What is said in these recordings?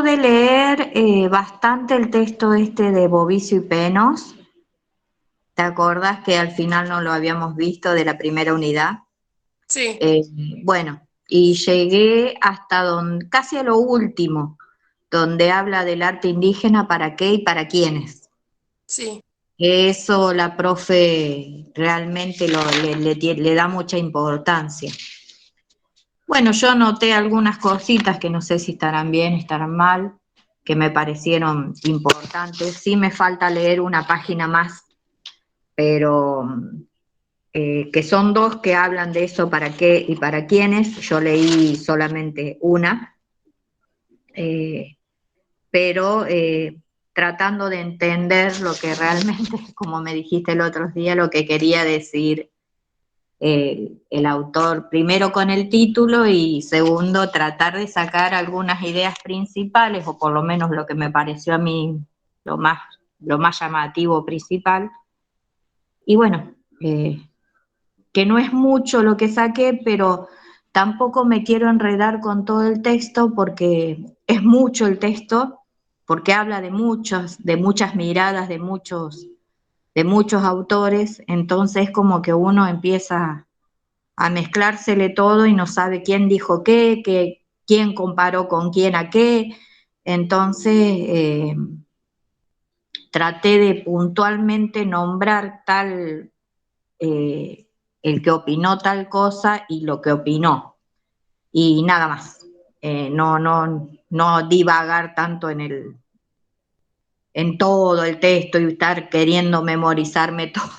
pude leer bastante el texto este de Bovicio y Penos. ¿Te acordás que al final no lo habíamos visto de la primera unidad? Sí, Eh, bueno, y llegué hasta casi a lo último, donde habla del arte indígena, para qué y para quiénes. sí. Eso la profe realmente le da mucha importancia. Bueno, yo anoté algunas cositas que no sé si estarán bien, estarán mal, que me parecieron importantes. Sí me falta leer una página más, pero que son dos que hablan de eso, para qué y para quiénes. Yo leí solamente una, eh, pero tratando de entender lo que realmente, como me dijiste el otro día, lo que quería decir el autor, primero con el título y segundo tratar de sacar algunas ideas principales, o por lo menos lo que me pareció a mí lo más, lo más llamativo principal. Y bueno, que no es mucho lo que saqué, pero tampoco me quiero enredar con todo el texto porque es mucho el texto, porque habla de muchas miradas, de muchos autores, entonces como que uno empieza a mezclársele todo y no sabe quién dijo qué, quién comparó con quién a qué. Entonces traté de puntualmente nombrar eh, el que opinó tal cosa y lo que opinó, y nada más. No divagar tanto en todo el texto y estar queriendo memorizarme todo,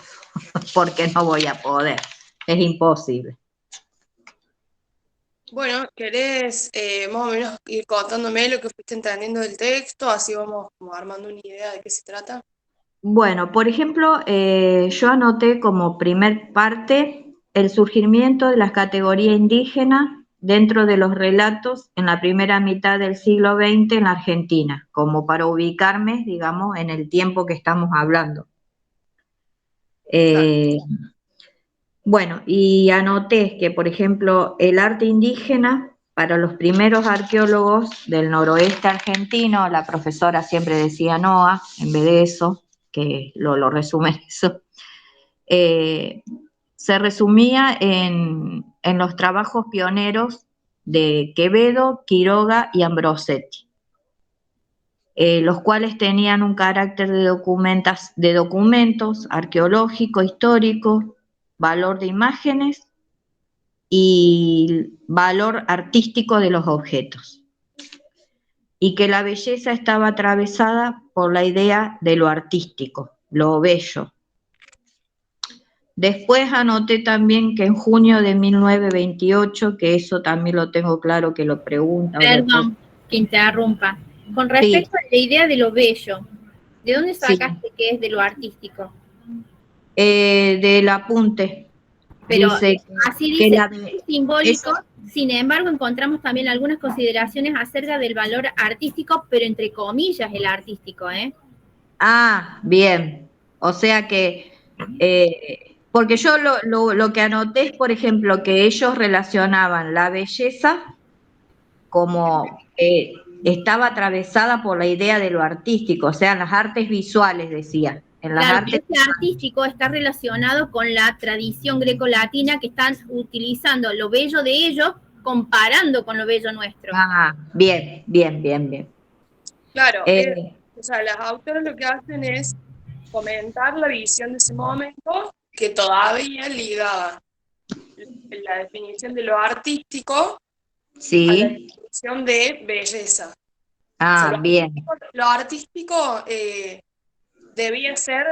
porque no voy a poder, es imposible. Bueno, ¿querés más o menos ir contándome lo que fuiste entendiendo del texto? Así vamos como armando una idea de qué se trata. Bueno, por ejemplo, yo anoté como primer parte el surgimiento de las categorías indígenas dentro de los relatos en la primera mitad del siglo XX en la Argentina, como para ubicarme, digamos, en el tiempo que estamos hablando. Claro. Eh, bueno, y anoté que, por ejemplo, el arte indígena, para los primeros arqueólogos del noroeste argentino, la profesora siempre decía NOA, en vez de eso, que lo resume en eso, eh, se resumía en los trabajos pioneros de Quevedo, Quiroga y Ambrosetti, los cuales tenían un carácter de documentos arqueológicos, históricos, valor de imágenes y valor artístico de los objetos, y que la belleza estaba atravesada por la idea de lo artístico, lo bello. Después anoté también que en junio de 1928, que eso también lo tengo claro que lo pregunta o lo puedo... Perdón que interrumpa. Con Sí, respecto a la idea de lo bello, ¿de dónde sí, sacaste que es de lo artístico? del apunte. Pero Dice así que dice, es, simbólico, sin embargo encontramos también algunas consideraciones acerca del valor artístico, pero entre comillas el artístico, ¿eh? ah, bien. O sea que, porque yo lo que anoté es, por ejemplo, que ellos relacionaban la belleza como estaba atravesada por la idea de lo artístico, o sea, en las artes visuales, decía, en las Claro, pero artes este artístico está relacionado con la tradición grecolatina que están utilizando lo bello de ellos comparando con lo bello nuestro. ah, bien, bien, bien, bien. Claro, Eh, o sea, las autoras lo que hacen es comentar la visión de ese momento que todavía ligaba la definición de lo artístico a la sí, definición de belleza. O sea, ah, bien, lo artístico debía ser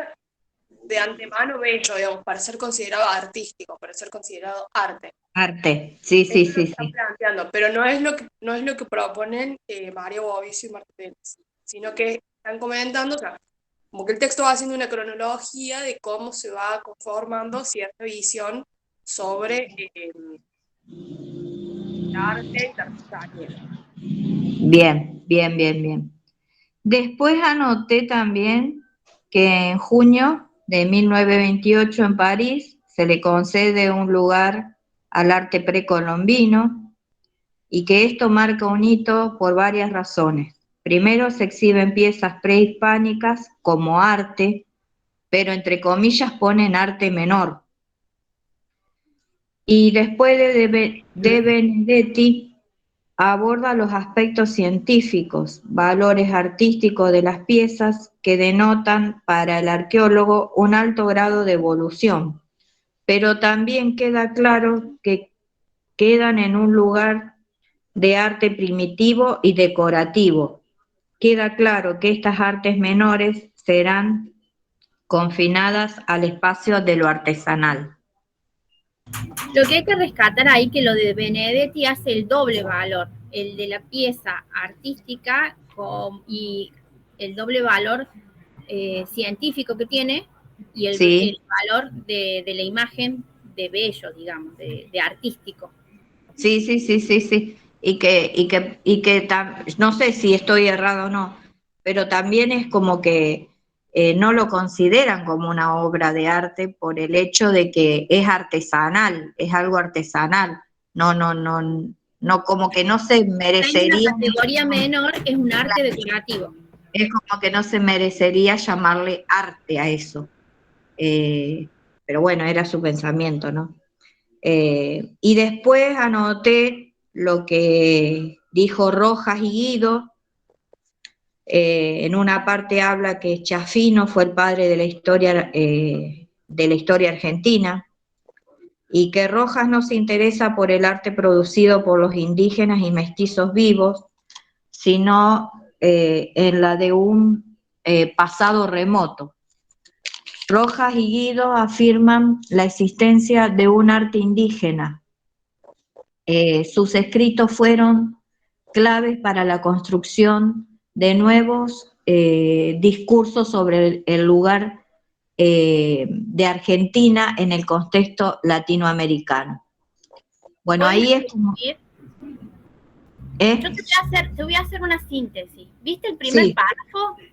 de antemano bello, digamos, para ser considerado artístico, para ser considerado arte. arte, sí, Eso sí, es lo sí, que están sí, planteando, pero no es lo que proponen Mario Bovicio y Martínez, sino que están comentando, o sea, como que el texto va haciendo una cronología de cómo se va conformando cierta visión sobre el arte y la artesanía. bien, bien, bien, bien. Después anoté también que en junio de 1928 en París se le concede un lugar al arte precolombino, y que esto marca un hito por varias razones. Primero se exhiben piezas prehispánicas como arte, pero entre comillas ponen arte menor. Y después de Benedetti aborda los aspectos científicos, valores artísticos de las piezas que denotan para el arqueólogo un alto grado de evolución, pero también queda claro que quedan en un lugar de arte primitivo y decorativo. Queda claro que estas artes menores serán confinadas al espacio de lo artesanal. Lo que hay que rescatar ahí que lo de Benedetti hace el doble valor, el de la pieza artística y el doble valor científico que tiene y el Sí, valor de la imagen de bello, digamos, de artístico. sí, sí, sí, sí, sí. No sé si estoy errado o no, pero también es como que no lo consideran como una obra de arte por el hecho de que es artesanal, es algo artesanal. No, no, no, no, como que no se En una merecería, categoría menor es un arte decorativo. es como que no se merecería llamarle arte a eso. Pero bueno, era su pensamiento, ¿no? Y después anoté lo que dijo Rojas y Guido. En una parte habla que Chafino fue el padre de la historia argentina y que Rojas no se interesa por el arte producido por los indígenas y mestizos vivos, sino en la de un pasado remoto. Rojas y Guido afirman la existencia de un arte indígena. Sus escritos fueron claves para la construcción de nuevos discursos sobre el lugar de Argentina en el contexto latinoamericano. Bueno, ahí es como... Yo te voy a hacer una síntesis. ¿Viste el primer Sí, párrafo? El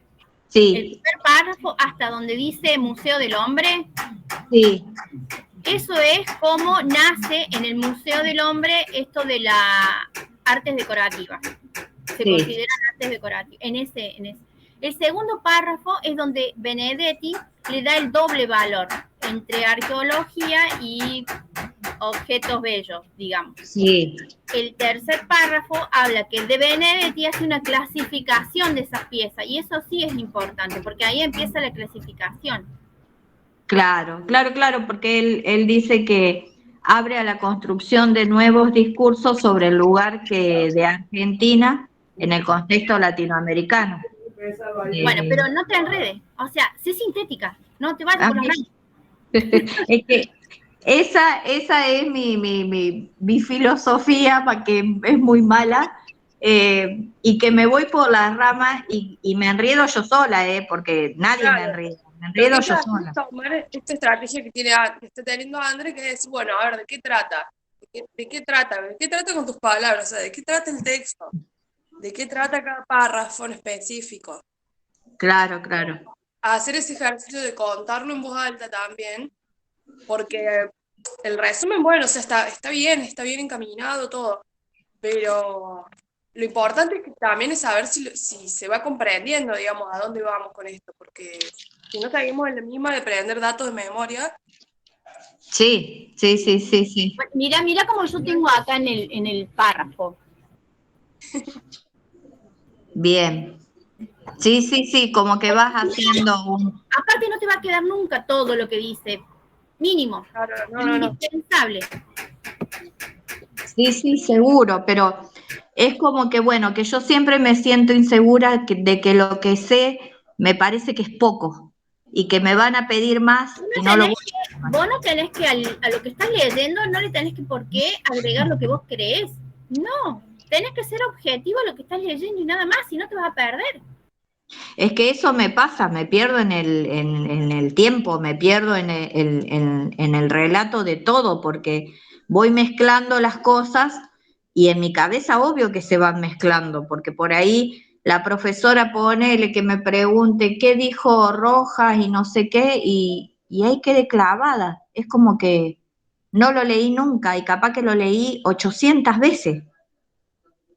sí, primer párrafo hasta donde dice Museo del Hombre. sí, Eso es cómo nace en el Museo del Hombre esto de las artes decorativas. Se sí. consideran artes decorativas. En ese. El segundo párrafo es donde Benedetti le da el doble valor entre arqueología y objetos bellos, digamos. Sí. El tercer párrafo habla que el de Benedetti hace una clasificación de esas piezas, y eso sí es importante, porque ahí empieza la clasificación. Claro, claro, claro, porque él dice que abre a la construcción de nuevos discursos sobre el lugar de Argentina en el contexto latinoamericano. Bueno, pero no te enredes, o sea, sé sintética, no te vayas por las ramas. Es que esa es mi filosofía, para que es muy mala, y que me voy por las ramas y me enriedo yo sola, porque nadie me Claro. enrieda, me Lo que enriedo hay que yo hacer sola. es tomar esta estrategia que está teniendo André, que es, bueno, a ver, ¿de qué trata? ¿De qué trata? ¿De qué trata con tus palabras? O sea, ¿de qué trata el texto? ¿De qué trata cada párrafo en específico? Claro, claro. Hacer ese ejercicio de contarlo en voz alta también, porque el resumen, bueno, o sea, está bien encaminado todo, pero lo importante es que también es saber si se va comprendiendo, digamos, a dónde vamos con esto, porque si no seguimos en la misma de aprender datos de memoria. Sí, sí, sí, sí, sí. Mira como yo tengo acá en el párrafo. Bien. Sí, sí, sí, como que vas haciendo un... Aparte no te va a quedar nunca todo lo que dice, mínimo, Claro, es indispensable. Sí, sí, seguro, pero es como que, bueno, que yo siempre me siento insegura de que lo que sé me parece que es poco y que me van a pedir más y no lo voy a hacer. Vos no tenés que, a lo que estás leyendo, no le tenés que por qué agregar lo que vos creés. No, tenés que ser objetivo a lo que estás leyendo y nada más, si no te vas a perder. Es que eso me pasa, me pierdo en el tiempo, me pierdo en el relato de todo, porque voy mezclando las cosas y en mi cabeza obvio que se van mezclando, porque por ahí la profesora ponele que me pregunte qué dijo Rojas y no sé qué, y ahí quedé clavada. Es como que no lo leí nunca y capaz que lo leí 800 veces,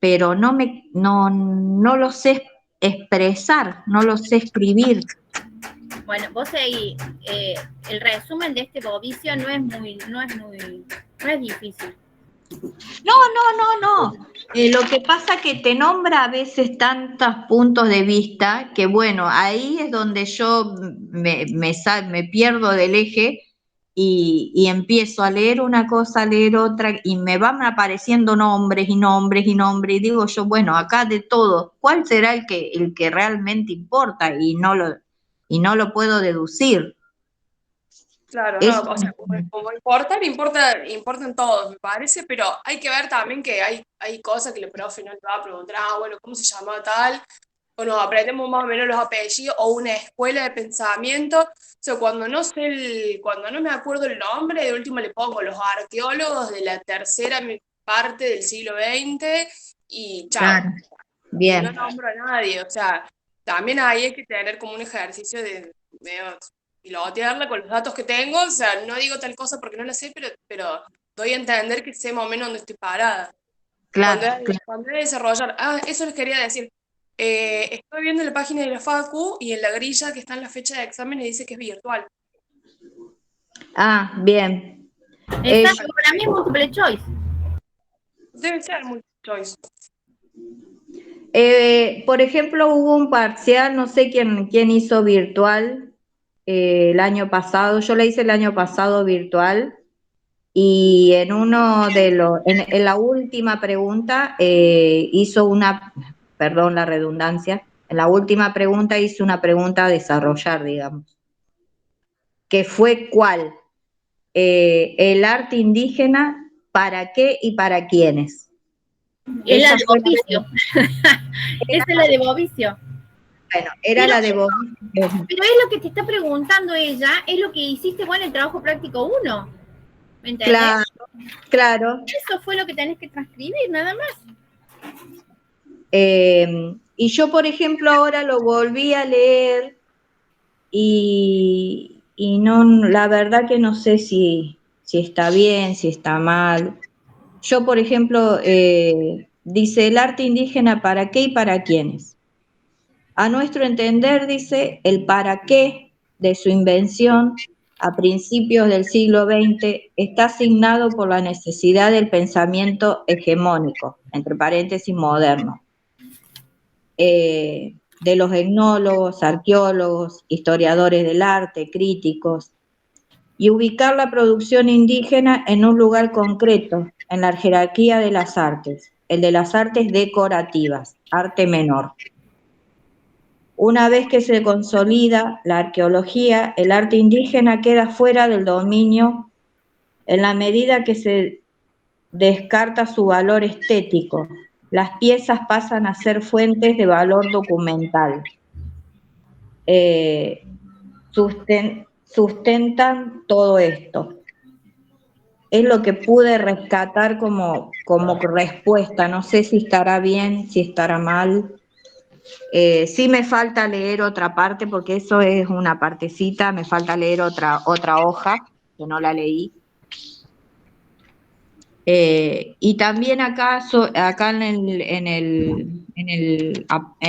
pero no lo sé expresar, no lo sé escribir. Bueno, vos seguí, el resumen de este bovicio no es difícil. No. Lo que pasa es que te nombra a veces tantos puntos de vista que, bueno, ahí es donde yo me pierdo del eje y empiezo a leer una cosa, a leer otra, y me van apareciendo nombres y nombres y nombres, y digo yo, bueno, acá de todo, ¿cuál será el que realmente importa? Y no lo puedo deducir. Claro, no, Es, o sea, como importan todos, me parece, pero hay que ver también que hay cosas que el profe no le va a preguntar, bueno, ¿cómo se llama tal? O nos aprendemos más o menos los apellidos, o una escuela de pensamiento. O sea, cuando no me acuerdo el nombre, de último le pongo los arqueólogos de la tercera parte del siglo XX y chao. claro, Y no bien. nombro a nadie, o sea, también ahí hay que tener como un ejercicio de medio pilotearla con los datos que tengo, o sea, no digo tal cosa porque no la sé, pero doy a entender que sé más o menos dónde estoy parada. Claro, claro. Cuando he de desarrollar, eso les quería decir. Estoy viendo la página de la Facu y en la grilla que está en la fecha de exámenes dice que es virtual. Ah, bien. Exacto, para mí es multiple choice. Debe ser multiple choice. Por ejemplo, hubo un parcial, no sé quién hizo virtual el año pasado, yo la hice el año pasado virtual, y en la última pregunta perdón la redundancia, en la última pregunta hice una pregunta a desarrollar, digamos, que fue ¿cuál? El arte indígena, ¿para qué y para quiénes? Es la Esa de fue bovicio. Esa es la de bovicio. bueno, era la de vos. Pero es lo que te está preguntando ella, es lo que hiciste vos en el trabajo práctico 1. ¿Me entendés? Claro. Eso fue lo que tenés que transcribir, nada más. Y yo, por ejemplo, ahora lo volví a leer y no, la verdad que no sé si está bien, si está mal. Yo, por ejemplo, dice el arte indígena, ¿para qué y para quiénes? A nuestro entender, dice, el para qué de su invención a principios del siglo XX está asignado por la necesidad del pensamiento hegemónico, entre paréntesis, moderno, de los etnólogos, arqueólogos, historiadores del arte, críticos, y ubicar la producción indígena en un lugar concreto, en la jerarquía de las artes, el de las artes decorativas, arte menor. Una vez que se consolida la arqueología, el arte indígena queda fuera del dominio en la medida que se descarta su valor estético. Las piezas pasan a ser fuentes de valor documental. Sustentan todo esto. Es lo que pude rescatar como respuesta. No sé si estará bien, si estará mal. Sí me falta leer otra parte, porque eso es una partecita, me falta leer otra hoja, que no la leí. Y también acá en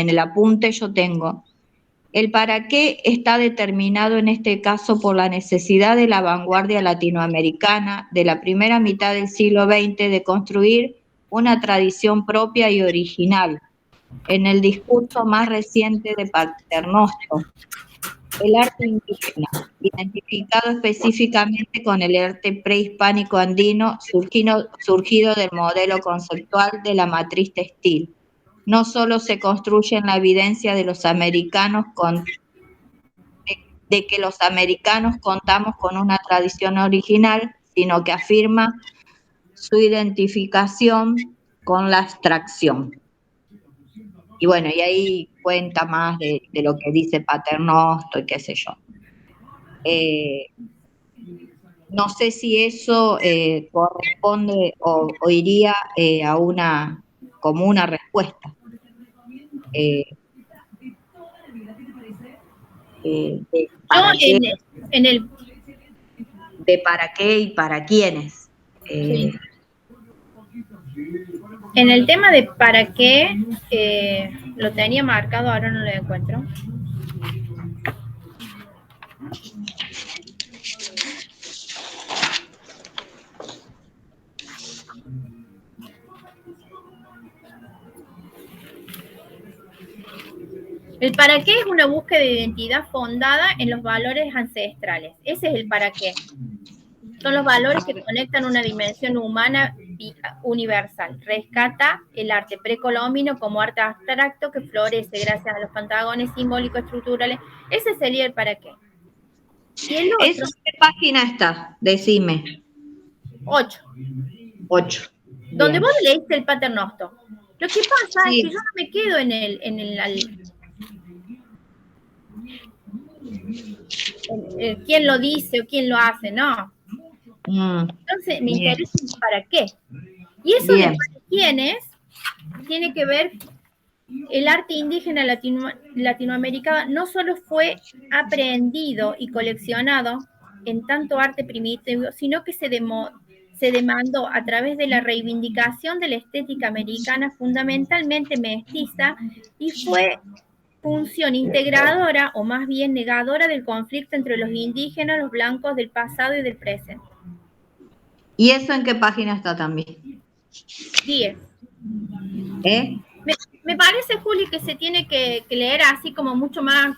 el apunte yo tengo, el para qué está determinado en este caso por la necesidad de la vanguardia latinoamericana de la primera mitad del siglo XX de construir una tradición propia y original. En el discurso más reciente de Paternoster, el arte indígena, identificado específicamente con el arte prehispánico andino, surgido del modelo conceptual de la matriz textil. No solo se construye en la evidencia de que los americanos contamos con una tradición original, sino que afirma su identificación con la abstracción. Y bueno, y ahí cuenta más de lo que dice Paternoster y qué sé yo. No sé si eso corresponde o iría como una respuesta. De para qué y para quiénes. En el tema de para qué, Lo tenía marcado, ahora no lo encuentro. El para qué es una búsqueda de identidad fundada en los valores ancestrales. Ese es el para qué. Son los valores que conectan una dimensión humana universal. Rescata el arte precolombino como arte abstracto que florece gracias a los pantagones simbólicos estructurales. Ese sería el para qué. Y el otro, ¿Eso en qué página está? Decime. 8. 8. Donde Bien. vos leíste el paternoster. Lo que pasa Sí. es que yo no me quedo quién lo dice o quién lo hace, no. Entonces me interesa el para qué. Y eso de para quiénes tiene que ver, el arte indígena latinoamericano no solo fue aprendido y coleccionado en tanto arte primitivo, sino que se demandó a través de la reivindicación de la estética americana fundamentalmente mestiza y fue función integradora o más bien negadora del conflicto entre los indígenas, los blancos del pasado y del presente. ¿Y eso en qué página está también? 10. Me parece, Juli, que se tiene que leer así como mucho más.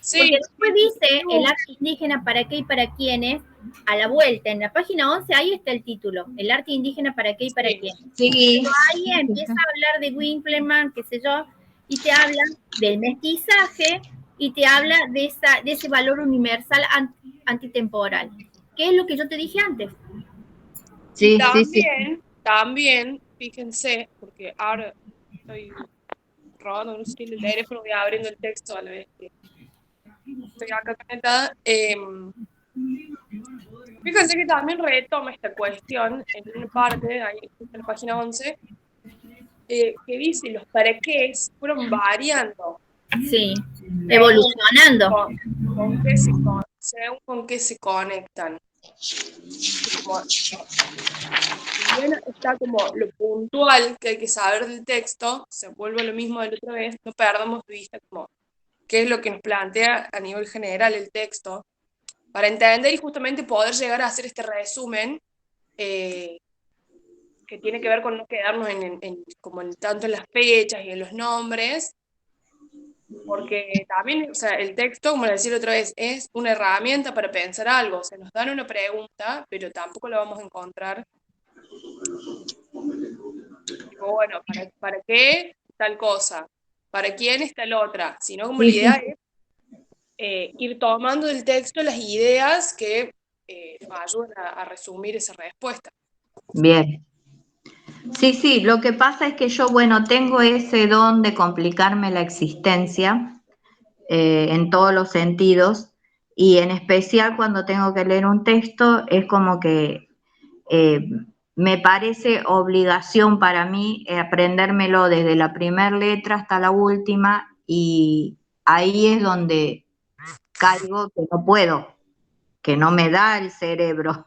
Sí. Porque después dice el arte indígena para qué y para quiénes, a la vuelta, en la página 11, ahí está el título, el arte indígena para qué y para quiénes. Sí. Pero ahí empieza a hablar de Winckelmann, qué sé yo, y te habla del mestizaje y te habla de ese valor universal antitemporal, que es lo que yo te dije antes. Sí, y también, también, fíjense, porque ahora estoy robando un estilo el teléfono y abriendo el texto a la vez que estoy acá conectada. Fíjense que también retoma esta cuestión en una parte, ahí en la página 11, que dice los para qué fueron variando. Sí, evolucionando. Según con qué se conectan. Como, bien, está como lo puntual que hay que saber del texto, se vuelve lo mismo de la otra vez, no perdamos de vista como qué es lo que nos plantea a nivel general el texto, para entender y justamente poder llegar a hacer este resumen que tiene que ver con no quedarnos como tanto en las fechas y en los nombres, porque también, o sea, el texto, como le decía otra vez, es una herramienta para pensar algo, o sea, nos dan una pregunta, pero tampoco la vamos a encontrar. Tipo, bueno, ¿para qué tal cosa? ¿Para quién es tal otra? Sino como la idea es ir tomando del texto las ideas que nos ayudan a resumir esa respuesta. Bien. Sí, lo que pasa es que yo, bueno, tengo ese don de complicarme la existencia en todos los sentidos, y en especial cuando tengo que leer un texto, es como que me parece obligación para mí aprendérmelo desde la primera letra hasta la última, y ahí es donde caigo que no puedo, que no me da el cerebro.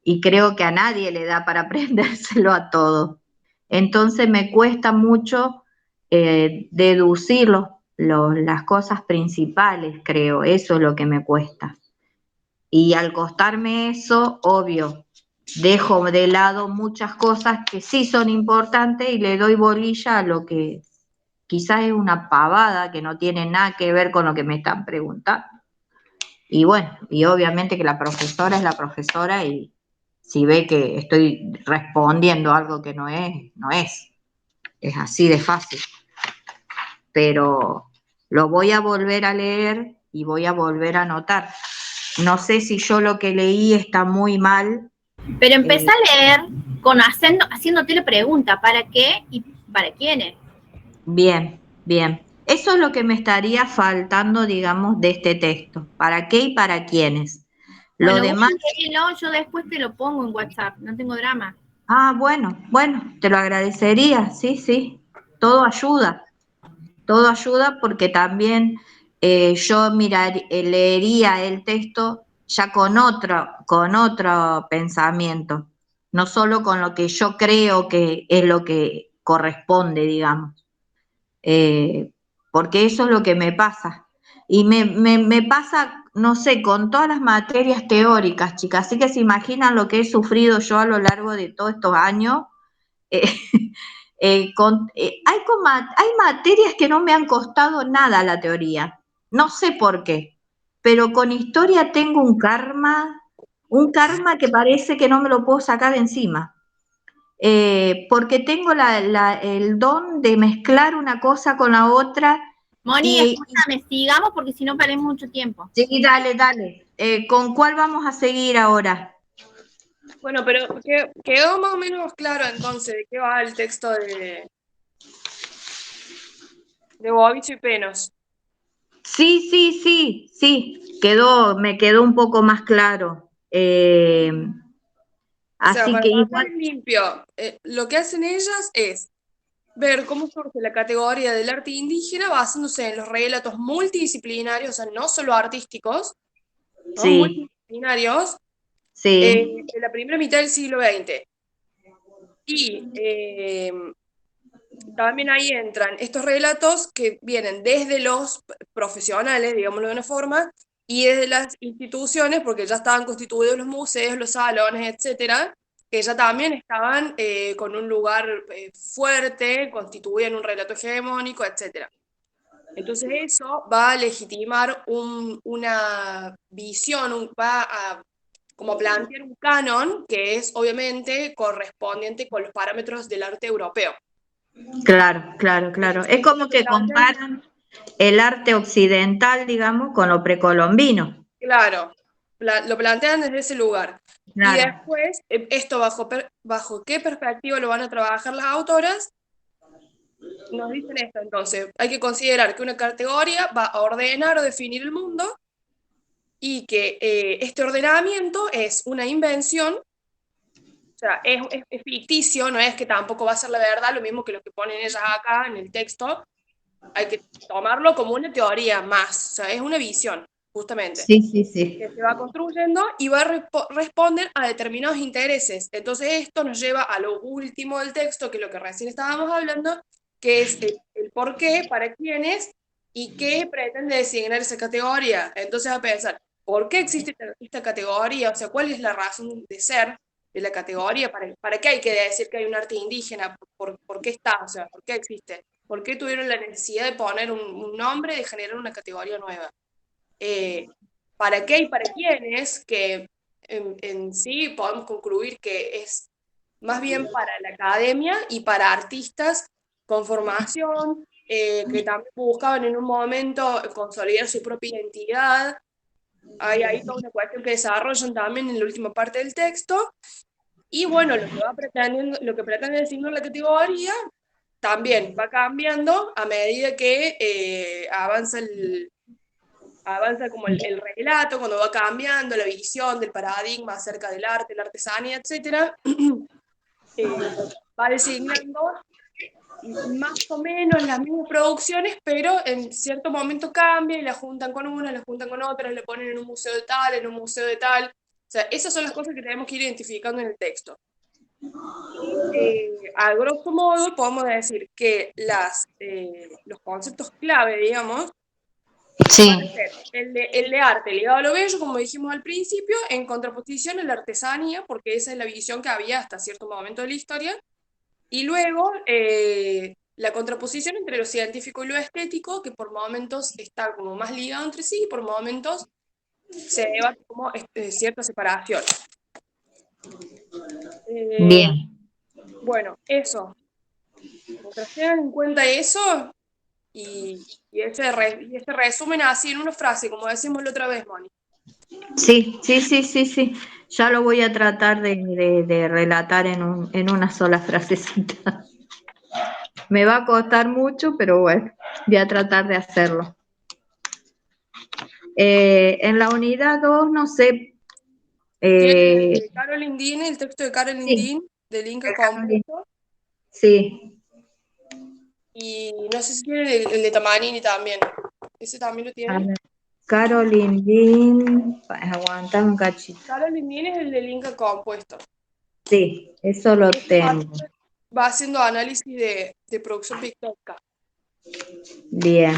Y creo que a nadie le da para aprendérselo a todo. Entonces me cuesta mucho deducir las cosas principales, creo, eso es lo que me cuesta. Y al costarme eso, obvio, dejo de lado muchas cosas que sí son importantes y le doy bolilla a lo que quizás es una pavada que no tiene nada que ver con lo que me están preguntando. Y bueno, y obviamente que la profesora es la profesora, y si ve que estoy respondiendo algo que no es, no es. Es así de fácil. Pero lo voy a volver a leer y voy a volver a anotar. No sé si yo lo que leí está muy mal. Pero empecé a leer haciéndote la pregunta, ¿para qué y para quiénes? Bien. Eso es lo que me estaría faltando, digamos, de este texto. ¿Para qué y para quiénes? Lo demás... yo después te lo pongo en WhatsApp, no tengo drama. Ah, bueno, te lo agradecería, sí. Todo ayuda porque también yo leería el texto ya con otro pensamiento, no solo con lo que yo creo que es lo que corresponde, digamos. porque eso es lo que me pasa. Y me pasa, no sé, con todas las materias teóricas, chicas, así que se imaginan lo que he sufrido yo a lo largo de todos estos años. Eh, hay materias que no me han costado nada la teoría, no sé por qué, pero con historia tengo un karma que parece que no me lo puedo sacar de encima. Porque tengo el don de mezclar una cosa con la otra. Moni, escúchame, sigamos porque si no perdemos mucho tiempo. Sí, dale. ¿Con cuál vamos a seguir ahora? Bueno, pero quedó más o menos claro entonces de qué va el texto de Bobbich y Penos. Sí, me quedó un poco más claro. O sea, Así para que pasar igual, en limpio, lo que hacen ellas es ver cómo surge la categoría del arte indígena basándose en los relatos multidisciplinarios, o sea, no solo artísticos, ¿no? sí, Multidisciplinarios, sí, de la primera mitad del siglo XX. Y también ahí entran estos relatos que vienen desde los profesionales, digámoslo de una forma, y desde las instituciones, porque ya estaban constituidos los museos, los salones, etcétera, que ya también estaban con un lugar fuerte, constituían un relato hegemónico, etcétera. Entonces eso va a legitimar una visión, va a como plantear un canon que es obviamente correspondiente con los parámetros del arte europeo. claro. Es como que comparan el arte occidental, digamos, con lo precolombino. Claro, lo plantean desde ese lugar. Y Claro, después, esto bajo qué perspectiva lo van a trabajar las autoras, nos dicen esto. Entonces, hay que considerar que una categoría va a ordenar o definir el mundo y que este ordenamiento es una invención, o sea, es ficticio, no es que tampoco va a ser la verdad, lo mismo que lo que ponen ellas acá en el texto, hay que tomarlo como una teoría más, o sea, es una visión, justamente, sí. que se va construyendo y va a responder a determinados intereses. Entonces esto nos lleva a lo último del texto, que es lo que recién estábamos hablando, que es el por qué, para quiénes y qué pretende designar esa categoría. Entonces a pensar, ¿por qué existe esta categoría? O sea, ¿cuál es la razón de ser de la categoría? ¿Para qué hay que decir que hay un arte indígena? ¿Por qué está? O sea, ¿por qué existe? ¿Por qué tuvieron la necesidad de poner un nombre, de generar una categoría nueva? ¿Para qué y para quiénes? Que en sí podemos concluir que es más bien para la academia y para artistas con formación, que también buscaban en un momento consolidar su propia identidad. Hay ahí toda una cuestión que desarrollan también en la última parte del texto. Y bueno, lo que pretende designar la categoría también va cambiando a medida que avanza como el relato, cuando va cambiando la visión del paradigma acerca del arte, la artesanía, etcétera, va designando más o menos las mismas producciones, pero en cierto momento cambia y la juntan con una, la juntan con otras, la ponen en un museo de tal, en un museo de tal. O sea, esas son las cosas que tenemos que ir identificando en el texto. A grosso modo, podemos decir que los conceptos clave, digamos, van a Sí, ser el de arte ligado a lo bello, como dijimos al principio, en contraposición a la artesanía, porque esa es la visión que había hasta cierto momento de la historia, y luego la contraposición entre lo científico y lo estético, que por momentos está como más ligado entre sí y por momentos se debate como cierta separación. Eh, bien. bueno, eso. Mientras tengan en cuenta eso y ese resumen así en una frase, como decimos la otra vez, Moni. Sí. Ya lo voy a tratar de relatar en una sola frasecita. Me va a costar mucho, pero bueno, voy a tratar de hacerlo. En la unidad 2, no sé. Tienen Eh, el de Caroline Dean, el texto de Caroline sí, Dean, del Inca Carolina. compuesto, Sí. y no sé si tienen el de Tamanini también. ¿Ese también lo A tienen? ver, Caroline Dean, aguanta un cachito. Caroline Dean es el del Inca compuesto. Sí, eso lo Ese tengo. va haciendo análisis de producción pictórica. Bien.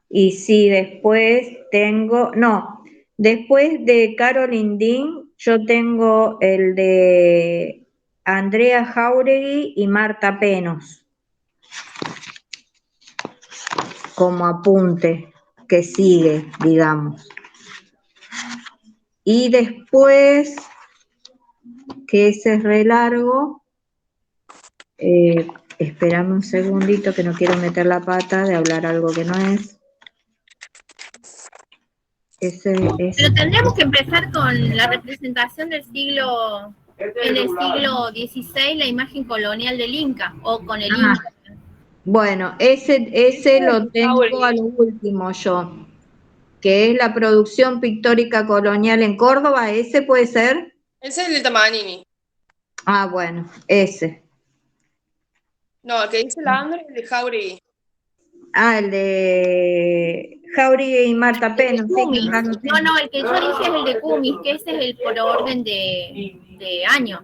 Y sí, después tengo, no, después de Caroline Dean, yo tengo el de Andrea Jauregui y Marta Penos, como apunte que sigue, digamos. Y después, que ese es re largo, espérame un segundito que no quiero meter la pata de hablar algo que no es. Ese es... Pero tendríamos que empezar con la representación del siglo, en el siglo XVI, la imagen colonial del Inca, o con el Ah, Inca. bueno, ese lo tengo a lo último yo, que es la producción pictórica colonial en Córdoba, ¿ese puede ser? Ese es el de Tamanini. Ah, bueno, ese. No, el que dice la André es el de Jauregui. Ah, el de Jauregui y Marta El de Peno, sí, que Cumis. acá lo No, tengo. no, el que yo dije es el de Cumis, que ese es el por orden de años.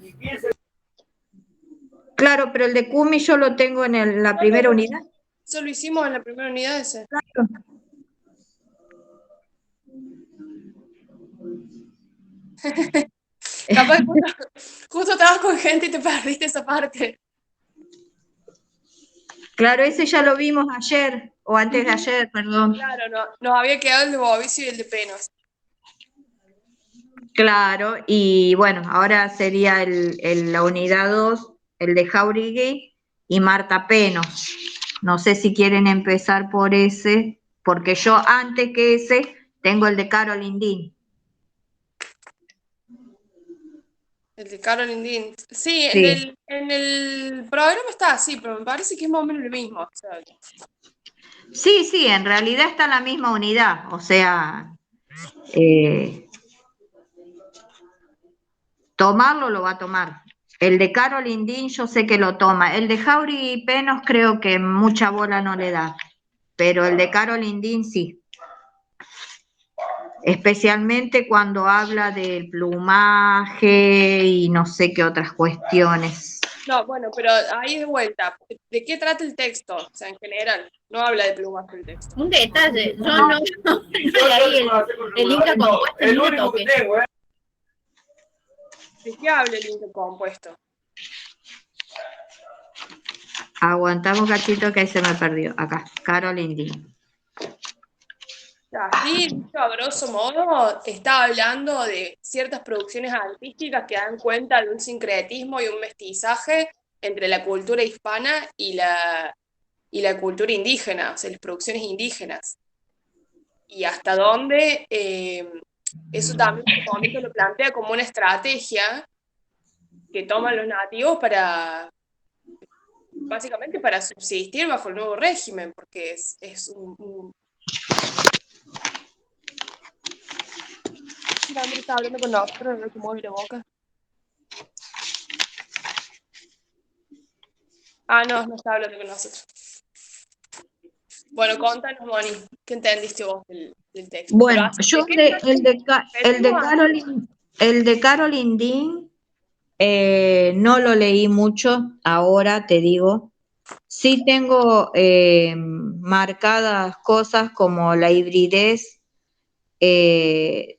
Claro, pero el de Cumi yo lo tengo en la primera unidad. Eso lo hicimos en la primera unidad ese. Claro. Capaz que justo estabas con gente y te perdiste esa parte. Claro, ese ya lo vimos ayer, o antes de ayer, perdón. Claro, no, nos había quedado el de Bovicio y el de Penos. Claro, y bueno, ahora sería la unidad 2, el de Jauregui y Marta Penos. No sé si quieren empezar por ese, porque yo antes que ese tengo el de Caroline Dean. El de Caroline Dean. Sí, Sí, en el programa está así, pero me parece que es más o menos lo mismo. O sea, sí, sí, en realidad está en la misma unidad, o sea, eh, tomarlo lo va a tomar. El de Caroline Dean yo sé que lo toma, el de Jauregui y Penos creo que mucha bola no le da, pero el de Caroline Dean sí. Especialmente cuando habla del plumaje y no sé qué otras cuestiones. no, bueno, pero ahí de vuelta. ¿De qué trata el texto? O sea, en general, no habla de plumas el texto. Un detalle, yo no leí el Inca compuesto, el único que tengo, ¿De qué habla el intercompuesto? Aguantamos cachito que ahí se me perdió. Acá, Caroline Dean. Así, dicho a grosso modo, está hablando de ciertas producciones artísticas que dan cuenta de un sincretismo y un mestizaje entre la cultura hispana y la cultura indígena, o sea, las producciones indígenas. Y hasta dónde eso también en su momento lo plantea como una estrategia que toman los nativos para, básicamente para subsistir bajo el nuevo régimen, porque es un... Mira, Andrés está hablando con nosotros, no que mueve la boca. Ah, no, no está hablando con nosotros. Bueno, contanos, Moni, ¿qué entendiste vos del texto? Pero Bueno, así, yo ¿de qué trata? Empecemos a... El de Caroline Dean no lo leí mucho, ahora te digo. Sí tengo marcadas cosas como la hibridez, eh,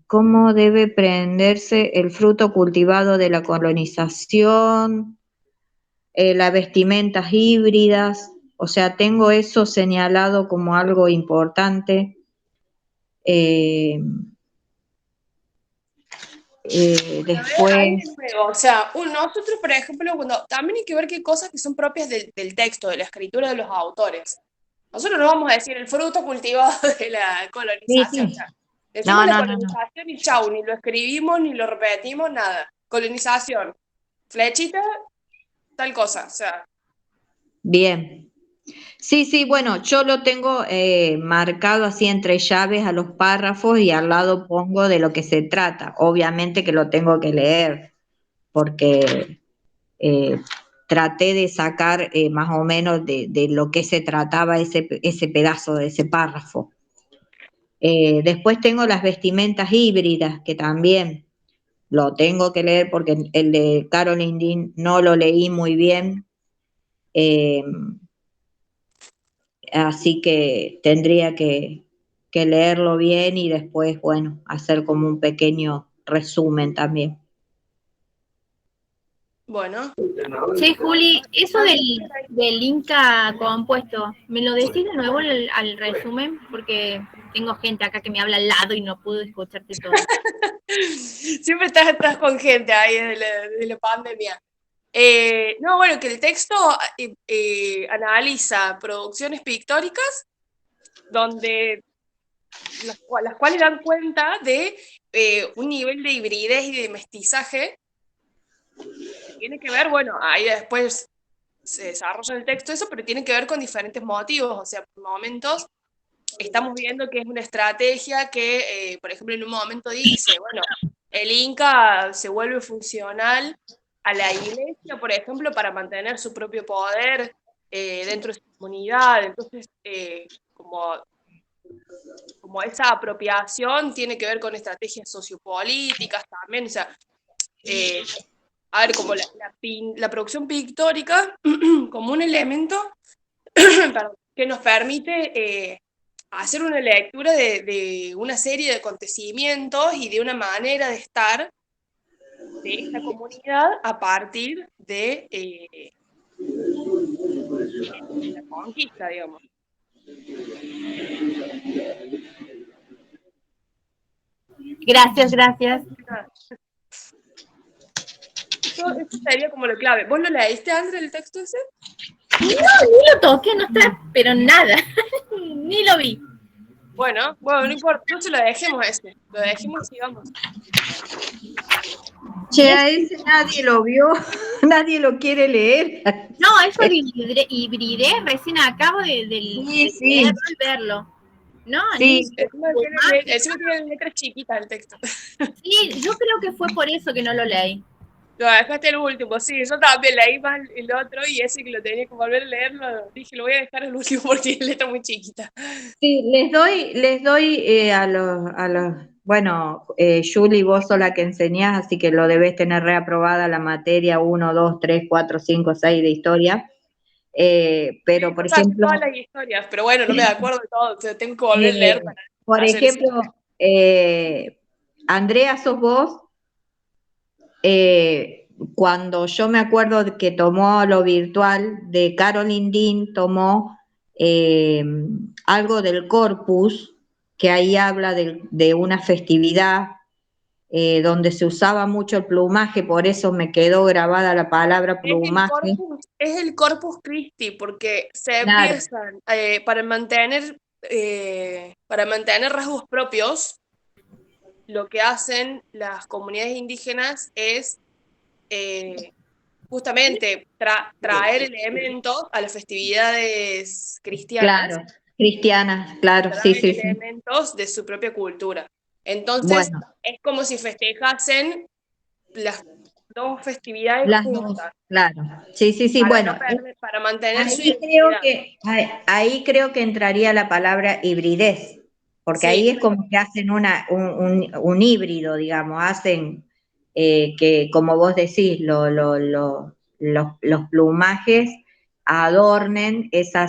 cómo debe prenderse el fruto cultivado de la colonización, las vestimentas híbridas, o sea, tengo eso señalado como algo importante. Pero ahí de Después, nuevo, o sea, nosotros, por ejemplo, cuando también hay que ver qué cosas que son propias del texto, de la escritura de los autores. Nosotros no vamos a decir el fruto cultivado de la sí, colonización. O sí, sea, decimos no, la no, no, no, colonización y chau, ni lo escribimos, ni lo repetimos, nada. Colonización, flechita, tal cosa. O sea, bien. Sí, sí, bueno, yo lo tengo marcado así entre llaves a los párrafos y al lado pongo de lo que se trata. Obviamente que lo tengo que leer, porque eh, traté de sacar más o menos de lo que se trataba ese pedazo de ese párrafo. Después tengo las vestimentas híbridas, que también lo tengo que leer porque el de Caroline Dean no lo leí muy bien. Eh, Así que tendría que leerlo bien y después, bueno, hacer como un pequeño resumen también. Bueno. Sí, Juli, eso del Inca compuesto, ¿me lo decís de nuevo al resumen? Porque tengo gente acá que me habla al lado y no puedo escucharte todo. Siempre estás con gente ahí de la pandemia. No, bueno, que el texto analiza producciones pictóricas donde las cuales dan cuenta de un nivel de hibridez y de mestizaje que tiene que ver, bueno, ahí después se desarrolla en el texto eso, pero tiene que ver con diferentes motivos, o sea, por momentos estamos viendo que es una estrategia que, por ejemplo, en un momento dice, bueno, el Inca se vuelve funcional a la iglesia, por ejemplo, para mantener su propio poder dentro de su comunidad, entonces, como esa apropiación tiene que ver con estrategias sociopolíticas también, o sea, a ver, como la producción pictórica como un elemento perdón, que nos permite hacer una lectura de una serie de acontecimientos y de una manera de estar de esta comunidad a partir de la conquista, digamos. Gracias, gracias. Eso sería como lo clave. ¿Vos lo leíste, André, el texto ese? No, ni lo toqué, no está, pero nada, ni lo vi. Bueno, no importa, no se lo dejemos ese, lo dejemos y sigamos. Che, a ese nadie lo vio, nadie lo quiere leer. No, eso de hibridez, recién acabo de Sí, leerlo y verlo. No, sí. Encima tiene letras chiquitas el texto. Sí, yo creo que fue por eso que no lo leí. Lo dejaste el último, sí, yo también leí más el otro y ese que lo tenía que volver a leerlo, dije, lo voy a dejar el último porque es letra muy chiquita. Sí, les doy a los, bueno, Julie, vos sos la que enseñás, así que lo debés tener reaprobada la materia 1, 2, 3, 4, 5, 6 de historia. Pero, por O sea, ejemplo, todas las historias, pero bueno, no me acuerdo de todo, o sea, tengo que volver a leer para por hacer eso. ejemplo, Andrea, sos vos. Cuando yo me acuerdo de que tomó lo virtual, de Caroline Dean tomó algo del corpus, que ahí habla de una festividad donde se usaba mucho el plumaje, por eso me quedó grabada la palabra plumaje. Es el Corpus Christi, porque se Claro, empiezan para mantener rasgos propios, lo que hacen las comunidades indígenas es justamente traer elementos a las festividades cristianas, claro, cristiana, claro, sí, traer sí, sí. elementos de su propia cultura. Entonces, Bueno, es como si festejasen las dos festividades las dos, juntas, claro. Sí, sí, sí, para, no bueno, perder, para mantener su ahí identidad. ahí creo que entraría la palabra hibridez, porque Sí, ahí es como que hacen un híbrido, digamos, hacen que, como vos decís, los plumajes adornen esa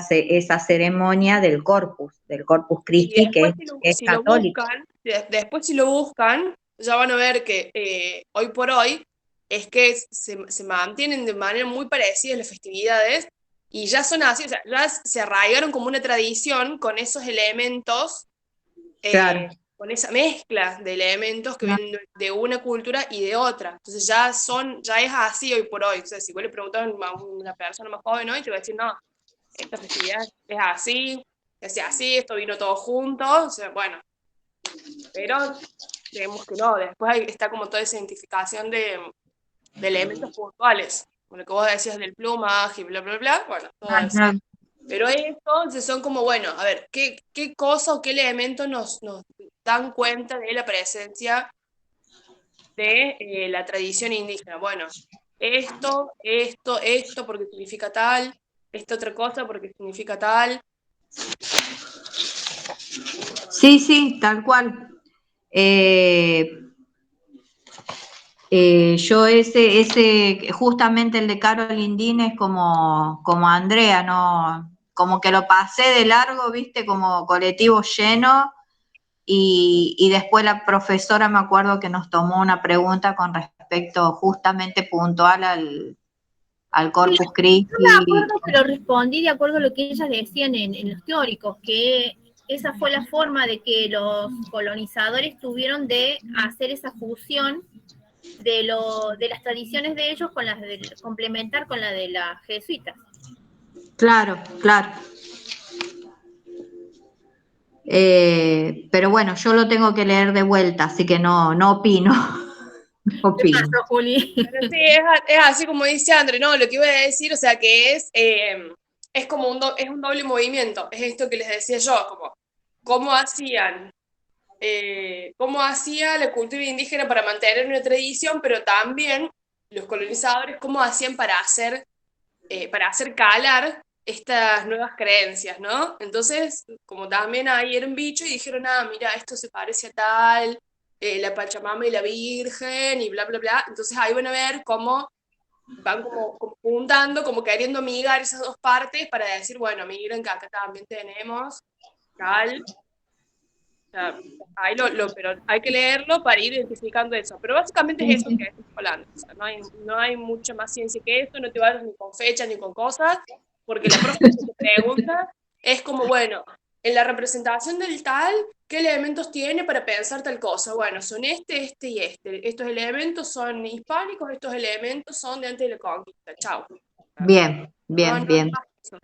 ceremonia del Corpus y Christi, que después es si lo católico. buscan, después si lo buscan, ya van a ver que hoy por hoy es que se mantienen de manera muy parecida las festividades y ya son así, o sea, ya se arraigaron como una tradición con esos elementos, Claro. con esa mezcla de elementos que vienen de una cultura y de otra. Entonces ya es así hoy por hoy. O sea, si vos le preguntas a una persona más joven hoy, te va a decir, no, esta festividad es así, es así, esto vino todo junto, o sea, bueno, pero creemos que no, después está como toda esa identificación de elementos puntuales, como lo que vos decías del plumaje y bla, bla, bla, bueno, todo eso. Ajá. Pero estos son como, bueno, a ver, ¿qué cosa o qué elementos nos dan cuenta de la presencia de la tradición indígena? Bueno, esto porque significa tal, esta otra cosa porque significa tal. Sí, sí, tal cual. Yo justamente el de Carolyn Dean es como Andrea, ¿no? Como que lo pasé de largo, viste, como colectivo lleno, y después la profesora me acuerdo que nos tomó una pregunta con respecto justamente puntual al Corpus Yo me Christi. acuerdo que lo respondí de acuerdo a lo que ellas decían en los teóricos, que esa fue la forma de que los colonizadores tuvieron de hacer esa fusión de las tradiciones de ellos con las de complementar con la de las jesuitas. Claro, claro. Pero bueno, yo lo tengo que leer de vuelta, así que no opino. No ¿Qué opino. pasó, Juli? Pero sí, es así como dice André, ¿no? Lo que iba a decir, o sea, que es como es un doble movimiento. Es esto que les decía yo, como cómo cómo hacía la cultura indígena para mantener una tradición, pero también los colonizadores, cómo hacían para hacer calar estas nuevas creencias, ¿no? Entonces, como también ahí era un bicho y dijeron, ah, mira, esto se parece a tal, la Pachamama y la Virgen y bla, bla, bla. Entonces ahí van a ver cómo van como juntando, como queriendo amigar esas dos partes para decir, bueno, miren que acá también tenemos tal. O sea, ahí pero hay que leerlo para ir identificando eso. Pero básicamente es eso que estoy hablando. O sea, no hay mucha más ciencia que esto, no te vayas ni con fechas ni con cosas, porque la profe que te pregunta es como, bueno, en la representación del tal, ¿qué elementos tiene para pensar tal cosa? Bueno, son este y este. Estos elementos son hispánicos, estos elementos son de antes de la conquista. Chao. Bien, bien, No hay bien. más que eso.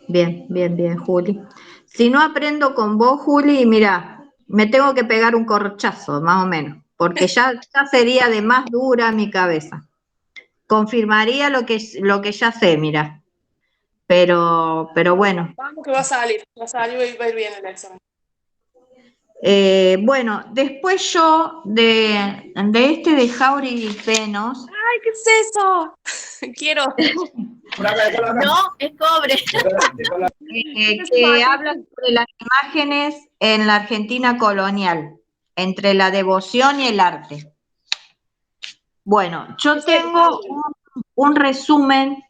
Bien, Juli. Si no aprendo con vos, Juli, mira, me tengo que pegar un corchazo, más o menos, porque ya sería de más dura mi cabeza. Confirmaría lo que ya sé, mira. Pero bueno. Vamos que va a salir y va a ir bien el examen. Bueno, después yo de Jauregui y Penos, ¡Ay, qué es eso! Quiero. No, es cobre. que habla sobre las imágenes en la Argentina colonial, entre la devoción y el arte. Bueno, yo tengo un resumen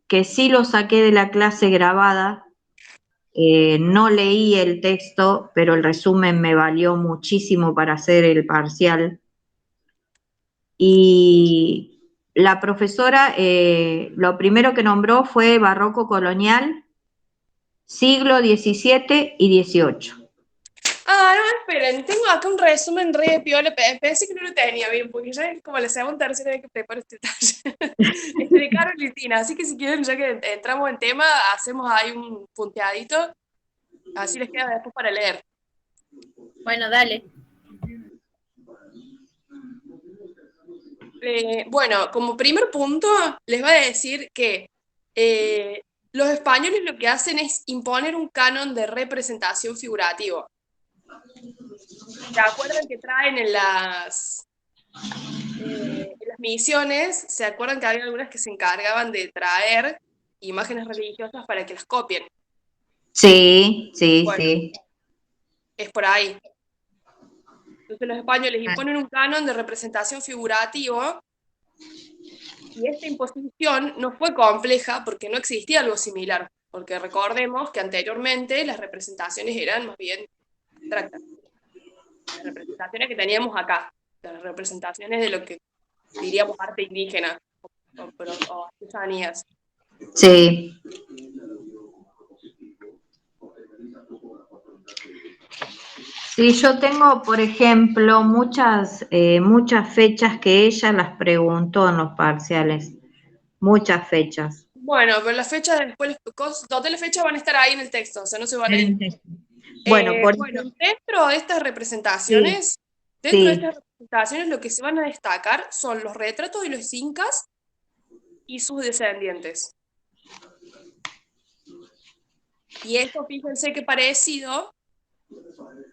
que sí lo saqué de la clase grabada. No leí el texto, pero el resumen me valió muchísimo para hacer el parcial. Y la profesora, lo primero que nombró fue barroco colonial, siglo XVII y XVIII. Ah, no, esperen, tengo acá un resumen re piola, pensé que no lo tenía bien, porque ya es como la segunda o tercera vez que preparo este taller. Este de Carol y Tina, así que si quieren, ya que entramos en tema, hacemos ahí un punteadito, así les queda después para leer. Bueno, dale. Bueno, como primer punto, les voy a decir que los españoles lo que hacen es imponer un canon de representación figurativo. ¿Se acuerdan que traen en las misiones? ¿Se acuerdan que había algunas que se encargaban de traer imágenes religiosas para que las copien? Sí, Bueno, sí. es por ahí. Entonces los españoles imponen un canon de representación figurativo y esta imposición no fue compleja porque no existía algo similar, porque recordemos que anteriormente las representaciones eran más bien abstractas. Las representaciones que teníamos acá, las representaciones de lo que diríamos arte indígena o artesanías. Sí. Sí, yo tengo, por ejemplo, muchas fechas que ella las preguntó en los parciales. Muchas fechas. Bueno, pero las fechas después, todas las fechas van a estar ahí en el texto, o sea, no se van a ir. Bueno, por Bueno, ejemplo, dentro de estas sí, representaciones, sí. lo que se van a destacar son los retratos de los incas y sus descendientes. Y esto, fíjense que parecido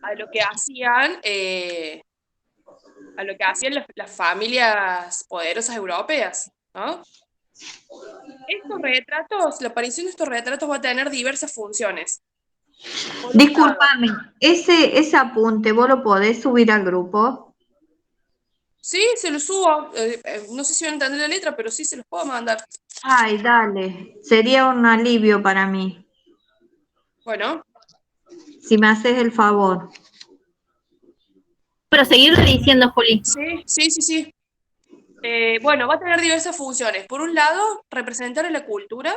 a lo que hacían, las familias poderosas europeas, ¿no? Estos retratos, la aparición de estos retratos va a tener diversas funciones. Por un lado, Discúlpame, ese apunte, ¿vos lo podés subir al grupo? Sí, se los subo. No sé si van a entender la letra, pero sí se los puedo mandar. Ay, dale, sería un alivio para mí, Bueno, si me haces el favor. Pero seguir diciendo, Juli. sí. Bueno, va a tener diversas funciones. Por un lado, representar la cultura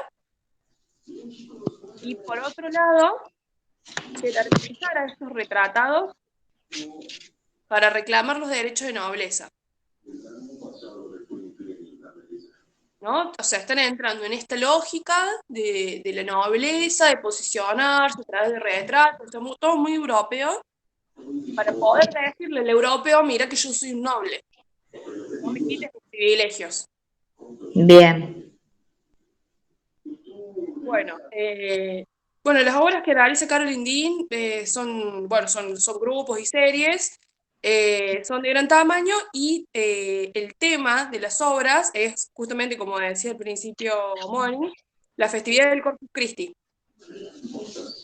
y por otro lado, jerarquizar a estos retratados para reclamar los derechos de nobleza, ¿no? O sea, están entrando en esta lógica de la nobleza, de posicionarse a través de retratos, todo muy europeo, para poder decirle al europeo, mira que yo soy un noble, no me quites mis privilegios. Bien, Bueno, bueno, las obras que realiza Caroline Dean son grupos y series, son de gran tamaño y el tema de las obras es justamente, como decía al principio Moni, la festividad del Corpus Christi,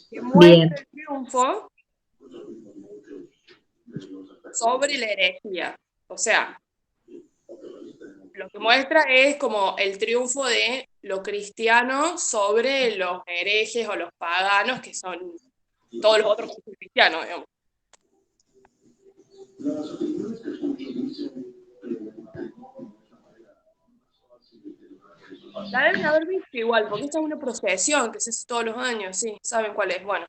que bien, muestra el triunfo sobre la herejía. O sea, lo que muestra es como el triunfo de lo cristiano sobre los herejes o los paganos, que son todos los otros cristianos, digamos. La deben haber visto igual, porque esta es una procesión que se hace todos los años, sí, saben cuál es. Bueno,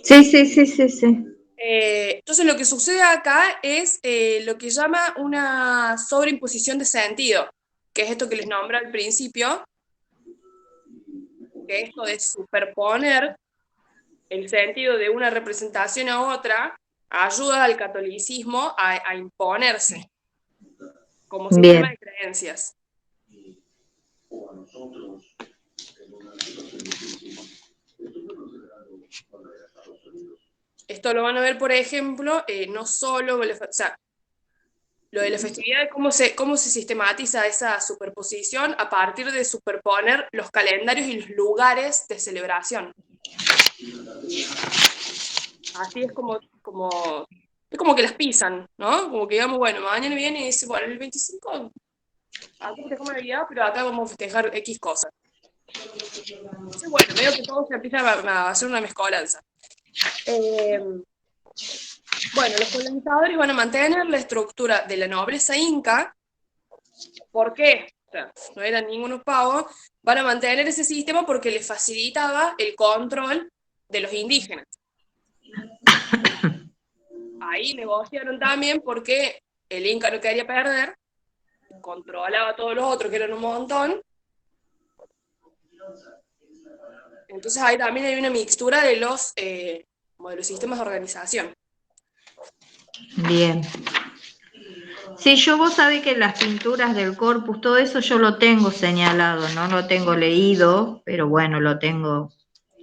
sí. entonces lo que sucede acá es lo que llama una sobreimposición de sentido, que es esto que les nombré al principio, que esto de superponer el sentido de una representación a otra ayuda al catolicismo a imponerse como sistema Bien, de creencias. Esto lo van a ver, por ejemplo, no solo, o sea, lo de la festividad, cómo se sistematiza esa superposición a partir de superponer los calendarios y los lugares de celebración. Así es es como que las pisan, ¿no? Como que digamos, bueno, mañana viene y dice, bueno, el 25 acá festejamos Navidad, pero acá vamos a festejar X cosas. Entonces, bueno, medio que todo se empieza a hacer una mezcolanza. Bueno, los colonizadores van a mantener la estructura de la nobleza inca. ¿Por qué? O sea, no eran ningunos pavos. Van a mantener ese sistema porque les facilitaba el control de los indígenas. Ahí negociaron también porque el inca no quería perder, controlaba a todos los otros, que eran un montón. Entonces ahí también hay una mixtura de como de los sistemas de organización. bien. Sí, vos sabés que las pinturas del corpus, todo eso yo lo tengo señalado, no lo tengo leído, pero bueno, lo tengo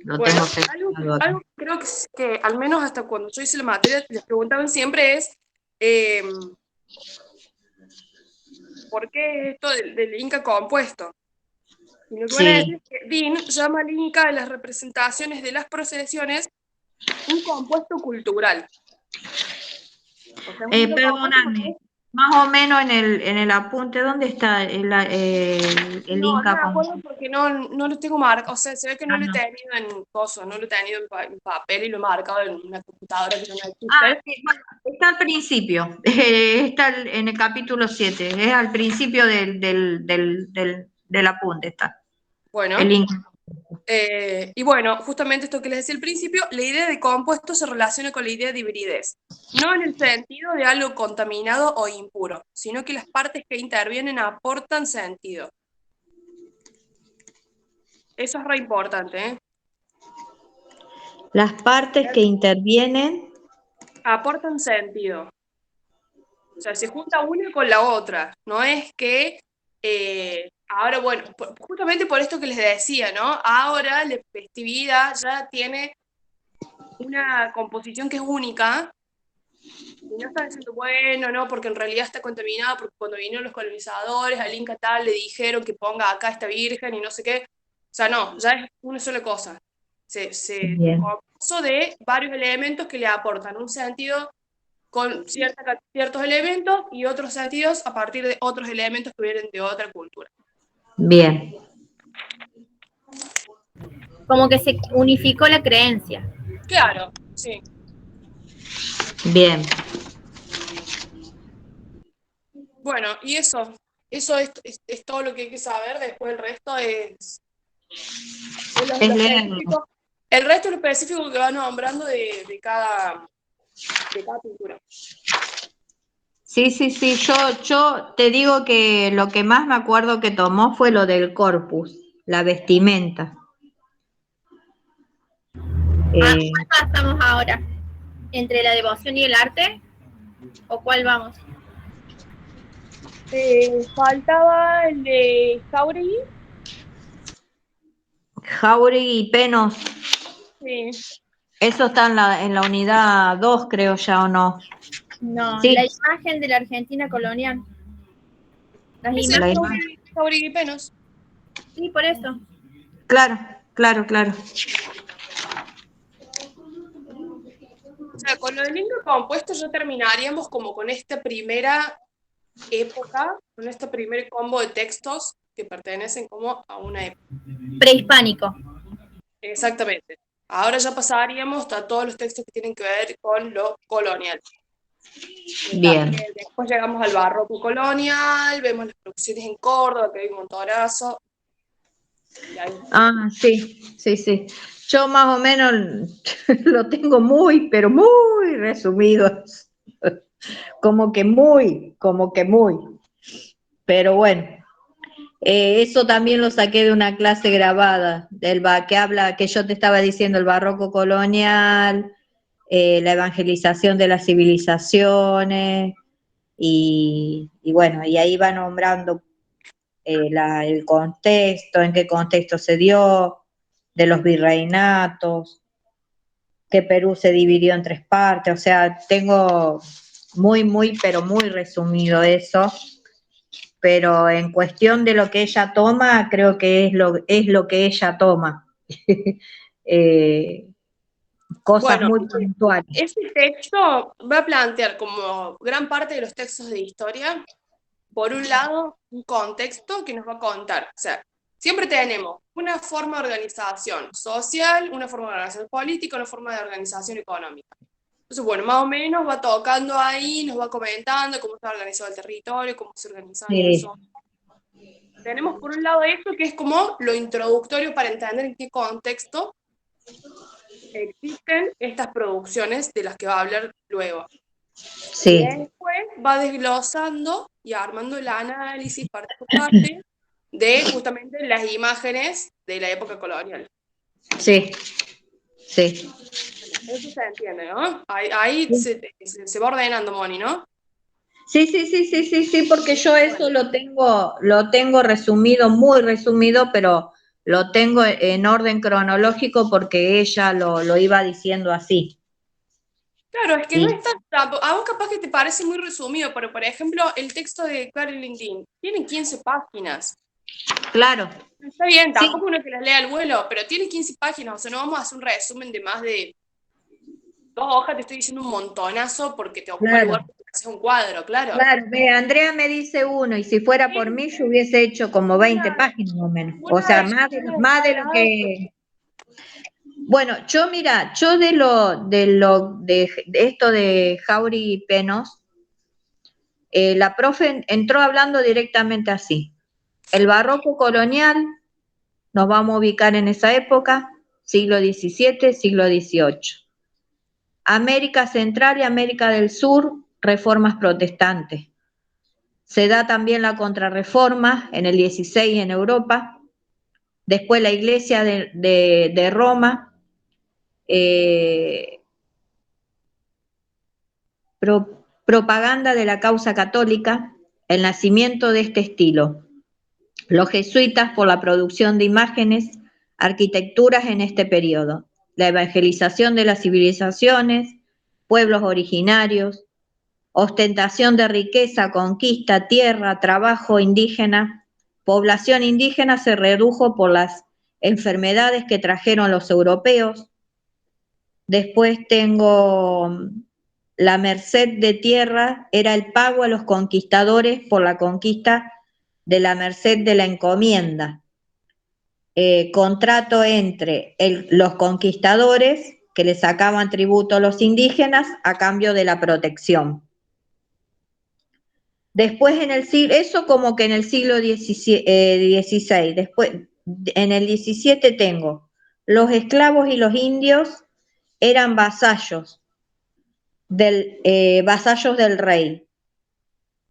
Bueno, señalado algo acá. que creo que al menos hasta cuando yo hice la materia les preguntaban siempre es eh, ¿por qué esto del Inca compuesto? Y lo que van a decir Sí. es que Dean llama al Inca de las representaciones de las procesiones un compuesto cultural. O sea, un Inca compuesto porque Perdóname, más o menos en el apunte, ¿dónde está el no Inca me con... acuerdo porque no lo tengo marcado, o sea, se ve que no Ah, lo he no. tenido en coso, no lo he tenido en papel y lo he marcado en una computadora que no Ah, existe. sí, bueno, está al principio, está en el capítulo 7, es al principio del apunte, está el Bueno, Inca. y bueno, justamente esto que les decía al principio, la idea de compuesto se relaciona con la idea de hibridez, no en el sentido de algo contaminado o impuro, sino que las partes que intervienen aportan sentido. Eso es re importante, ¿eh? Las partes que intervienen, Aportan sentido. O sea, se junta una con la otra. No es que ahora, bueno, justamente por esto que les decía, ¿no? Ahora la festividad ya tiene una composición que es única. Y no están diciendo, bueno, no, porque en realidad está contaminada, porque cuando vinieron los colonizadores, al Inca tal, le dijeron que ponga acá esta virgen y no sé qué. O sea, no, ya es una sola cosa. Se bien, compuso de varios elementos que le aportan un sentido con ciertos elementos y otros sentidos a partir de otros elementos que vienen de otra cultura. Bien, Como que se unificó la creencia. Claro, sí. bien. Bueno, y eso es todo lo que hay que saber. Después el resto es lo Es leerlo. específico. El resto es lo específico que va nombrando de cada cultura. Sí, sí, sí, yo te digo que lo que más me acuerdo que tomó fue lo del corpus, la vestimenta. ¿A cuál pasamos ahora? ¿Entre la devoción y el arte? ¿O cuál vamos? Faltaba el de Jauregui. Jauregui y Penos, Sí. eso está en la unidad 2, creo ya, ¿o no? No, Sí, la imagen de la Argentina colonial. Las Ese es la imágenes. imagen. Jauregui Penos. Sí, por eso. Claro, claro, claro. O sea, con lo del libro compuesto ya terminaríamos como con esta primera época, con este primer combo de textos que pertenecen como a una época. Prehispánico. Exactamente. Ahora ya pasaríamos a todos los textos que tienen que ver con lo colonial. Bien. Después llegamos al barroco colonial, vemos las producciones en Córdoba, que hay un montonazo. Y ahí Ah, sí, sí, sí. Yo más o menos lo tengo muy, pero muy resumido. Como que muy. Pero bueno, eso también lo saqué de una clase grabada, que habla, que yo te estaba diciendo, el barroco colonial, la evangelización de las civilizaciones, y bueno, y ahí va nombrando el contexto, en qué contexto se dio, de los virreinatos, que Perú se dividió en 3 partes, o sea, tengo muy, pero muy resumido eso, pero en cuestión de lo que ella toma, creo que es lo que ella toma. Cosas bueno, muy puntuales. este texto va a plantear como gran parte de los textos de historia, por un lado, un contexto que nos va a contar. O sea, siempre tenemos una forma de organización social, una forma de organización política, una forma de organización económica. Entonces, bueno, más o menos va tocando ahí, nos va comentando cómo está organizado el territorio, cómo se organizaban Sí, eso. Tenemos por un lado eso, que es como lo introductorio para entender en qué contexto existen estas producciones de las que va a hablar luego. Y sí, después va desglosando y armando el análisis parte por parte de justamente las imágenes de la época colonial. sí, sí. Eso se entiende, ¿no? Ahí se va ordenando, Moni, ¿no? Sí, porque yo eso lo tengo resumido, muy resumido, pero lo tengo en orden cronológico porque ella lo iba diciendo así. Claro, es que no Y está, a vos capaz que te parece muy resumido, pero por ejemplo, el texto de Clary Lindin tiene 15 páginas. claro, Está bien, sí, tampoco uno que las lea al vuelo, pero tiene 15 páginas, o sea, no vamos a hacer un resumen de más de 2 hojas, te estoy diciendo un montonazo porque te ocupa lugar claro, para hacer un cuadro, claro. claro. Ve, Andrea me dice uno, y si fuera por mí, yo hubiese hecho como 20 Una, páginas más o menos. O una sea, decisión más está de lo dada. que. Bueno, mira, yo de esto de Jauregui y Penos, la profe entró hablando directamente así. El barroco colonial, nos vamos a ubicar en esa época, siglo XVII, siglo XVIII. América Central y América del Sur, reformas protestantes. Se da también la contrarreforma en el 16 en Europa. Después la Iglesia de Roma, propaganda de la causa católica, el nacimiento de este estilo. Los jesuitas por la producción de imágenes, arquitecturas en este periodo, la evangelización de las civilizaciones, pueblos originarios, ostentación de riqueza, conquista, tierra, trabajo indígena, población indígena se redujo por las enfermedades que trajeron los europeos. Después tengo la merced de tierra era el pago a los conquistadores por la conquista de la merced de la encomienda. Contrato entre los conquistadores que le sacaban tributo a los indígenas a cambio de la protección. Después en el siglo, eso como que en el siglo XVI, después en el XVII tengo, los esclavos y los indios eran vasallos del rey.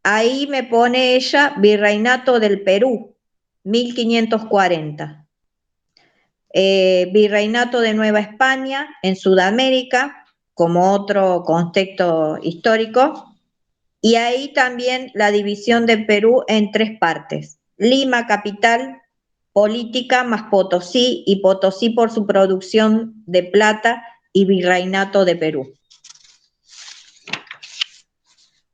Ahí me pone ella Virreinato del Perú, 1540. Virreinato de Nueva España en Sudamérica, como otro contexto histórico. Y ahí también la división de Perú en 3 partes. Lima, capital política, más Potosí, y Potosí por su producción de plata y Virreinato de Perú.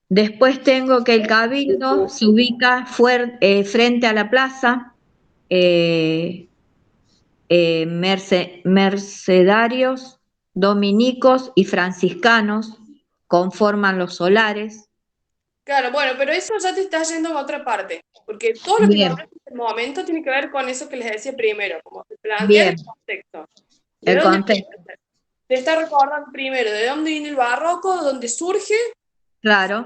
Después tengo que el cabildo se ubica frente a la plaza, mercedarios, dominicos y franciscanos conforman los solares. Claro, bueno, pero eso ya te está yendo a otra parte, porque todo lo que Bien. nombraste en este momento tiene que ver con eso que les decía primero, como plantear Bien. el contexto. El contexto. Te está recordando primero de dónde viene el barroco, de dónde surge Claro.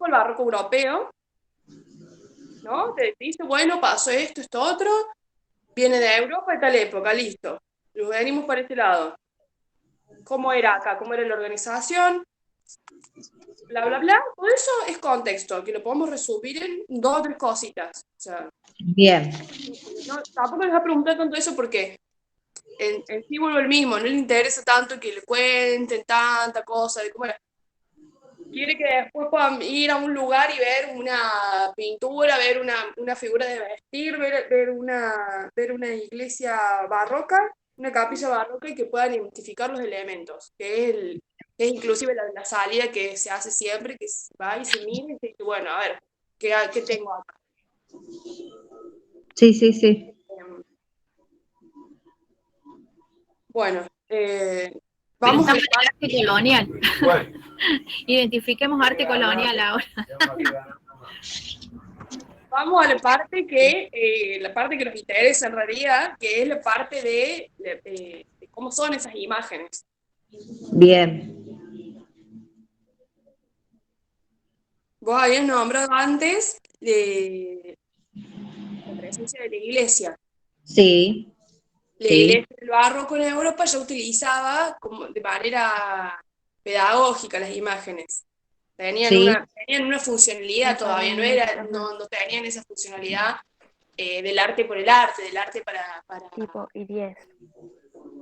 el barroco europeo, ¿no? Te dice, bueno, pasó esto otro, viene de Europa de tal época, listo. Nos venimos para este lado. ¿Cómo era acá? ¿Cómo era la organización? Bla, bla, bla. Todo eso es contexto, que lo podemos resumir en 2 o 3 cositas. O sea, Bien. no, tampoco les voy a preguntar tanto eso porque en sí vuelve el mismo, no le interesa tanto que le cuenten tanta cosa de cómo era. Quiere que después puedan ir a un lugar y ver una pintura, ver una figura de vestir, ver una iglesia barroca, una capilla barroca, y que puedan identificar los elementos, que es inclusive la salida que se hace siempre, que se va y se mira y se dice, bueno, a ver, ¿qué tengo acá? Sí, sí, sí. Bueno, Vamos vamos a al arte colonial. Bueno. Identifiquemos arte colonial ahora. Vamos a la parte que nos interesa en realidad, que es la parte de cómo son esas imágenes. Bien. Vos habías nombrado antes de la presencia de la iglesia. Sí. La iglesia del barroco en Europa ya utilizaba de manera pedagógica las imágenes. Tenían una funcionalidad todavía, no tenían esa funcionalidad del arte por el arte, del arte Tipo, y 10.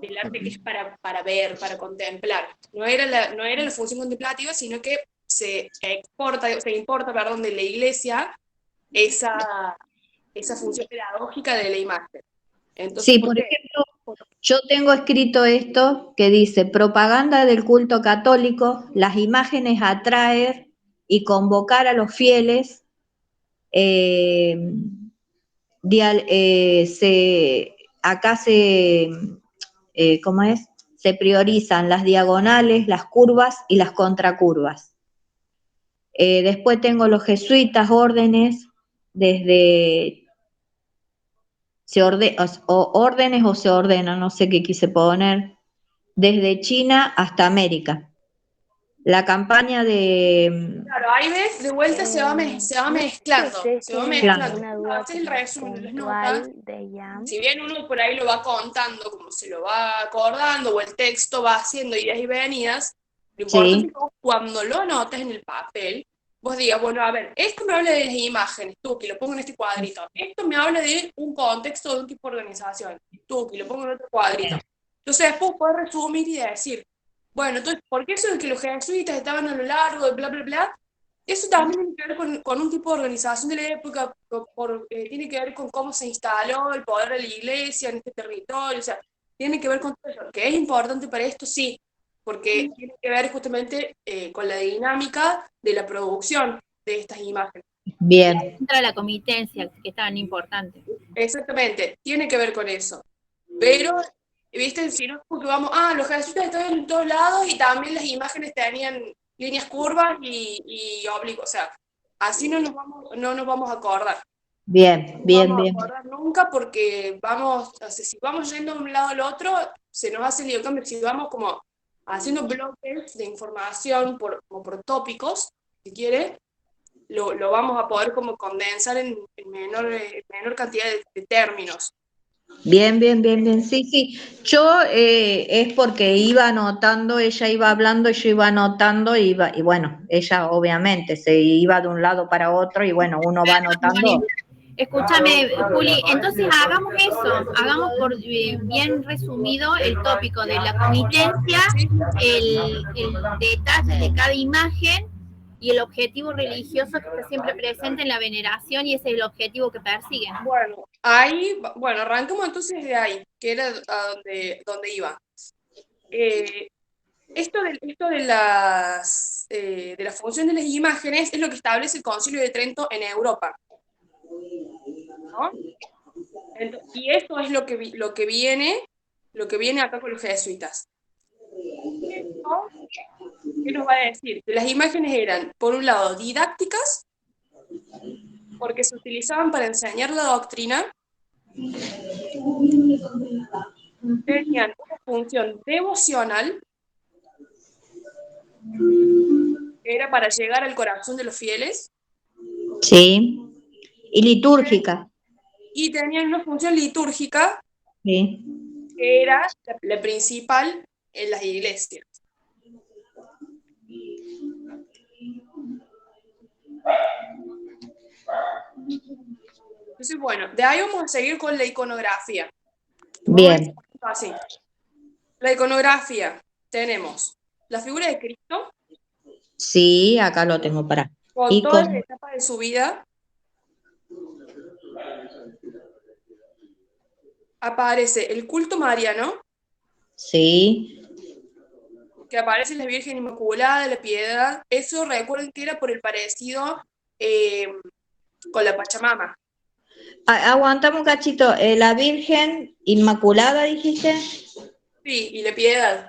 del arte que es para ver, para contemplar. No era la función contemplativa, sino que se importa de la iglesia esa función pedagógica de la imagen. Entonces, Sí, por ejemplo, yo tengo escrito esto que dice, propaganda del culto católico, las imágenes atraer y convocar a los fieles, ¿cómo es? Se priorizan las diagonales, las curvas y las contracurvas. Después tengo los jesuitas, órdenes, desde órdenes o se ordenan, no sé qué quise poner, desde China hasta América. La campaña de... Claro, ahí ves, de vuelta se va mezclando. Se va mezclando. Una duda Haces el resumen de las puntual notas. de Jan. Si bien uno por ahí lo va contando, como se lo va acordando, o el texto va haciendo idas y venidas, lo importante es que cuando lo anotas en el papel, vos digas, bueno, a ver, esto me habla de las imágenes, Tuki, lo pongo en este cuadrito. Esto me habla de un contexto de un tipo de organización, Tuki, lo pongo en otro cuadrito. Entonces después puedes resumir y decir, bueno, entonces, ¿por qué eso de que los jesuitas estaban a lo largo de bla, bla, bla? Eso también tiene que ver con un tipo de organización de la época, tiene que ver con cómo se instaló el poder de la iglesia en este territorio, o sea, tiene que ver con todo eso. ¿Que es importante para esto? Sí, porque tiene que ver justamente con la dinámica de la producción de estas imágenes. Bien. Contra la comitencia, que es tan importante. Exactamente, tiene que ver con eso. Pero, viste, si no es porque vamos, los jesuitas estaban en todos lados y también las imágenes tenían líneas curvas y oblicuas, o sea, así no nos vamos a acordar. Bien, No bien, vamos a bien. acordar nunca porque vamos, o sea, si vamos yendo de un lado al otro, se nos hace lío. En cambio, si vamos como haciendo bloques de información como por tópicos, si quiere, lo vamos a poder como condensar en menor cantidad de términos. Bien, bien, bien, bien. Sí, sí. Yo es porque iba anotando, ella iba hablando y yo iba anotando y bueno, ella obviamente se iba de un lado para otro y bueno, uno va anotando. Escúchame, Juli, entonces hagamos eso, hagamos por bien resumido el tópico de la comitencia, el detalle de cada imagen y el objetivo religioso que está siempre presente en la veneración y ese es el objetivo que persiguen. Bueno, arrancamos entonces de ahí, que era a donde iba. Esto de la función de las imágenes es lo que establece el Concilio de Trento en Europa, ¿no? Y esto es lo que viene acá con los jesuitas. Esto, ¿qué nos va a decir? Que las imágenes eran, por un lado, didácticas, porque se utilizaban para enseñar la doctrina, tenían una función devocional, que era para llegar al corazón de los fieles, Sí. Y litúrgica. y tenían una función litúrgica, Sí. que era la principal en las iglesias. Entonces, bueno, de ahí vamos a seguir con la iconografía. Vamos a ir Bien. así. La iconografía, tenemos la figura de Cristo Sí, acá lo tengo para. con Y todas con. las etapas de su vida. Aparece el culto mariano, Sí. que aparece la Virgen Inmaculada, la Piedad. Eso recuerden que era por el parecido eh, con la Pachamama. Aguantame un cachito. La Virgen Inmaculada, dijiste. Sí, y la Piedad.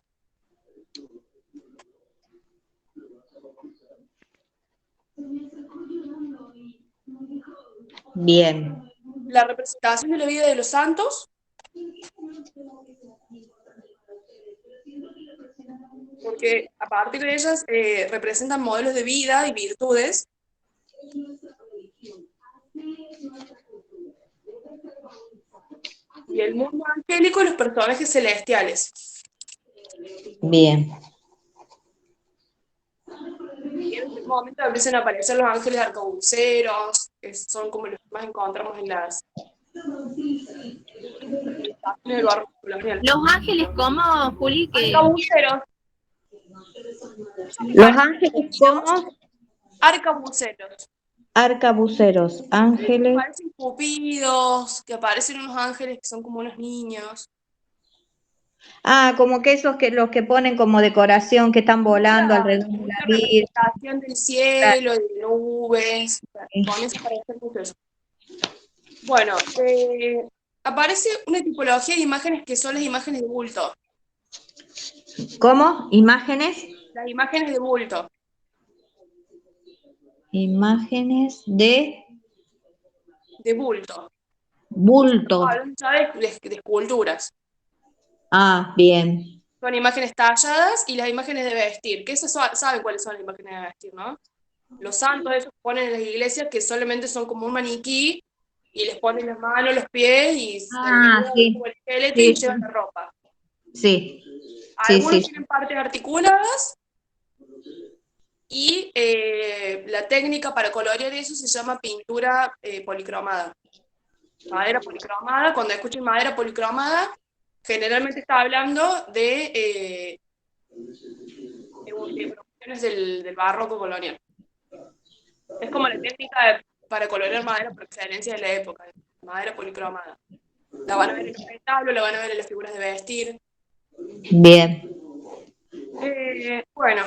Bien. La representación de la vida de los santos, porque a partir de ellas representan modelos de vida y virtudes. Y el mundo angélico y los personajes celestiales. Bien. Y en este momento empiezan a aparecer los ángeles arcabuceros, que son como los que más encontramos en las estaciones del barrio colonial. Los ángeles, ¿cómo, Juli? Que Arcabuceros. Los ángeles como Arcabuceros. arcabuceros. Ángeles. Parecen cupidos, que aparecen unos ángeles que son como unos niños. Ah, como que esos que los que ponen como decoración, que están volando Claro, alrededor de la mucha Virgen. representación del cielo, de nubes. Comienza a aparecer mucho eso. Bueno, aparece una tipología de imágenes que son las imágenes de bulto. ¿Cómo? Imágenes. Las imágenes de bulto. Imágenes de De bulto. bulto. Hablando ya de esculturas. Ah, bien. Son imágenes talladas y las imágenes de vestir, que esas saben cuáles son las imágenes de vestir, ¿no? Los santos esos que ponen en las iglesias que solamente son como un maniquí y les ponen las manos, los pies y el Ah, medio sí. como el esqueleto y Sí, llevan la ropa. sí, sí, Algunos sí. tienen partes articuladas y la técnica para colorear eso se llama pintura policromada. Madera policromada, cuando escuchen madera policromada, generalmente está hablando de producciones del barroco colonial. Es como la técnica para colorear madera por excelencia de la época, madera policromada. La van a ver en los retablos, la van a ver en las figuras de vestir. Bien. Bueno,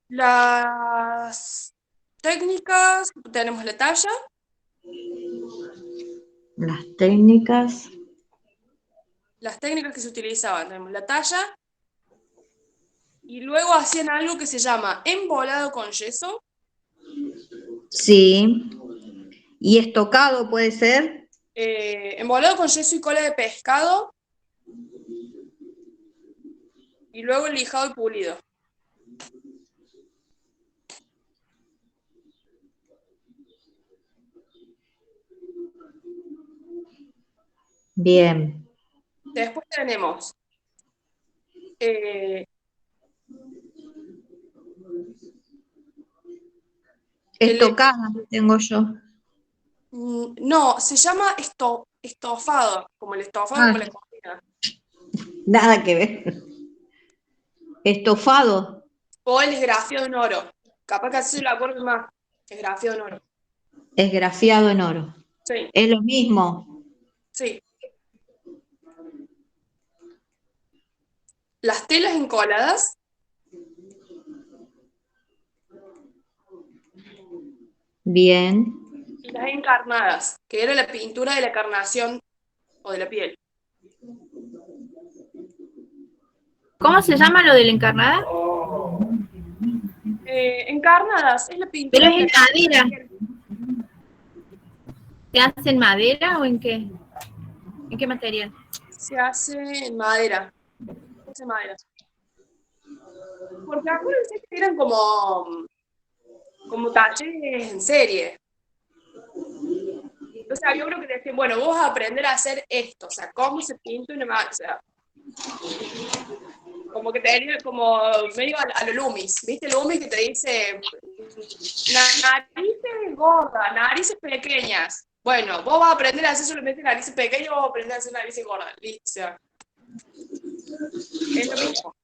las técnicas, tenemos la talla. Las técnicas. Las técnicas que se utilizaban, tenemos la talla, Y luego hacían algo que se llama embolado con yeso. Sí. ¿Y estocado puede ser? Embolado con yeso y cola de pescado. Y luego lijado y pulido. Bien. Después tenemos eh, Estocada tengo yo. no, se llama estofado, como el estofado, como la comida. Nada que ver. Estofado. O el esgrafiado en oro. Capaz que así se lo acuerdo más. Esgrafiado en oro. Esgrafiado en oro. Sí, Es lo mismo. sí. Las telas encoladas. Bien. Y las encarnadas, que era la pintura de la carnación o de la piel. ¿Cómo se llama lo de la encarnada? Encarnadas, es la pintura Pero es de en la madera. piel. ¿Se hace en madera o en qué? ¿En qué material? Se hace en madera. Se hace en madera. Porque acuérdense que eran como talleres en serie. O sea, yo creo que decían, bueno, vos vas a aprender a hacer esto, o sea, cómo se pinta una mano, o sea, como que te diría, como medio a lo Loomis, ¿viste? Loomis que te dice narices gordas, narices pequeñas. Bueno, vos vas a aprender a hacer solamente narices pequeñas, vos vas a aprender a hacer narices gordas, listo, o sea, es lo mismo.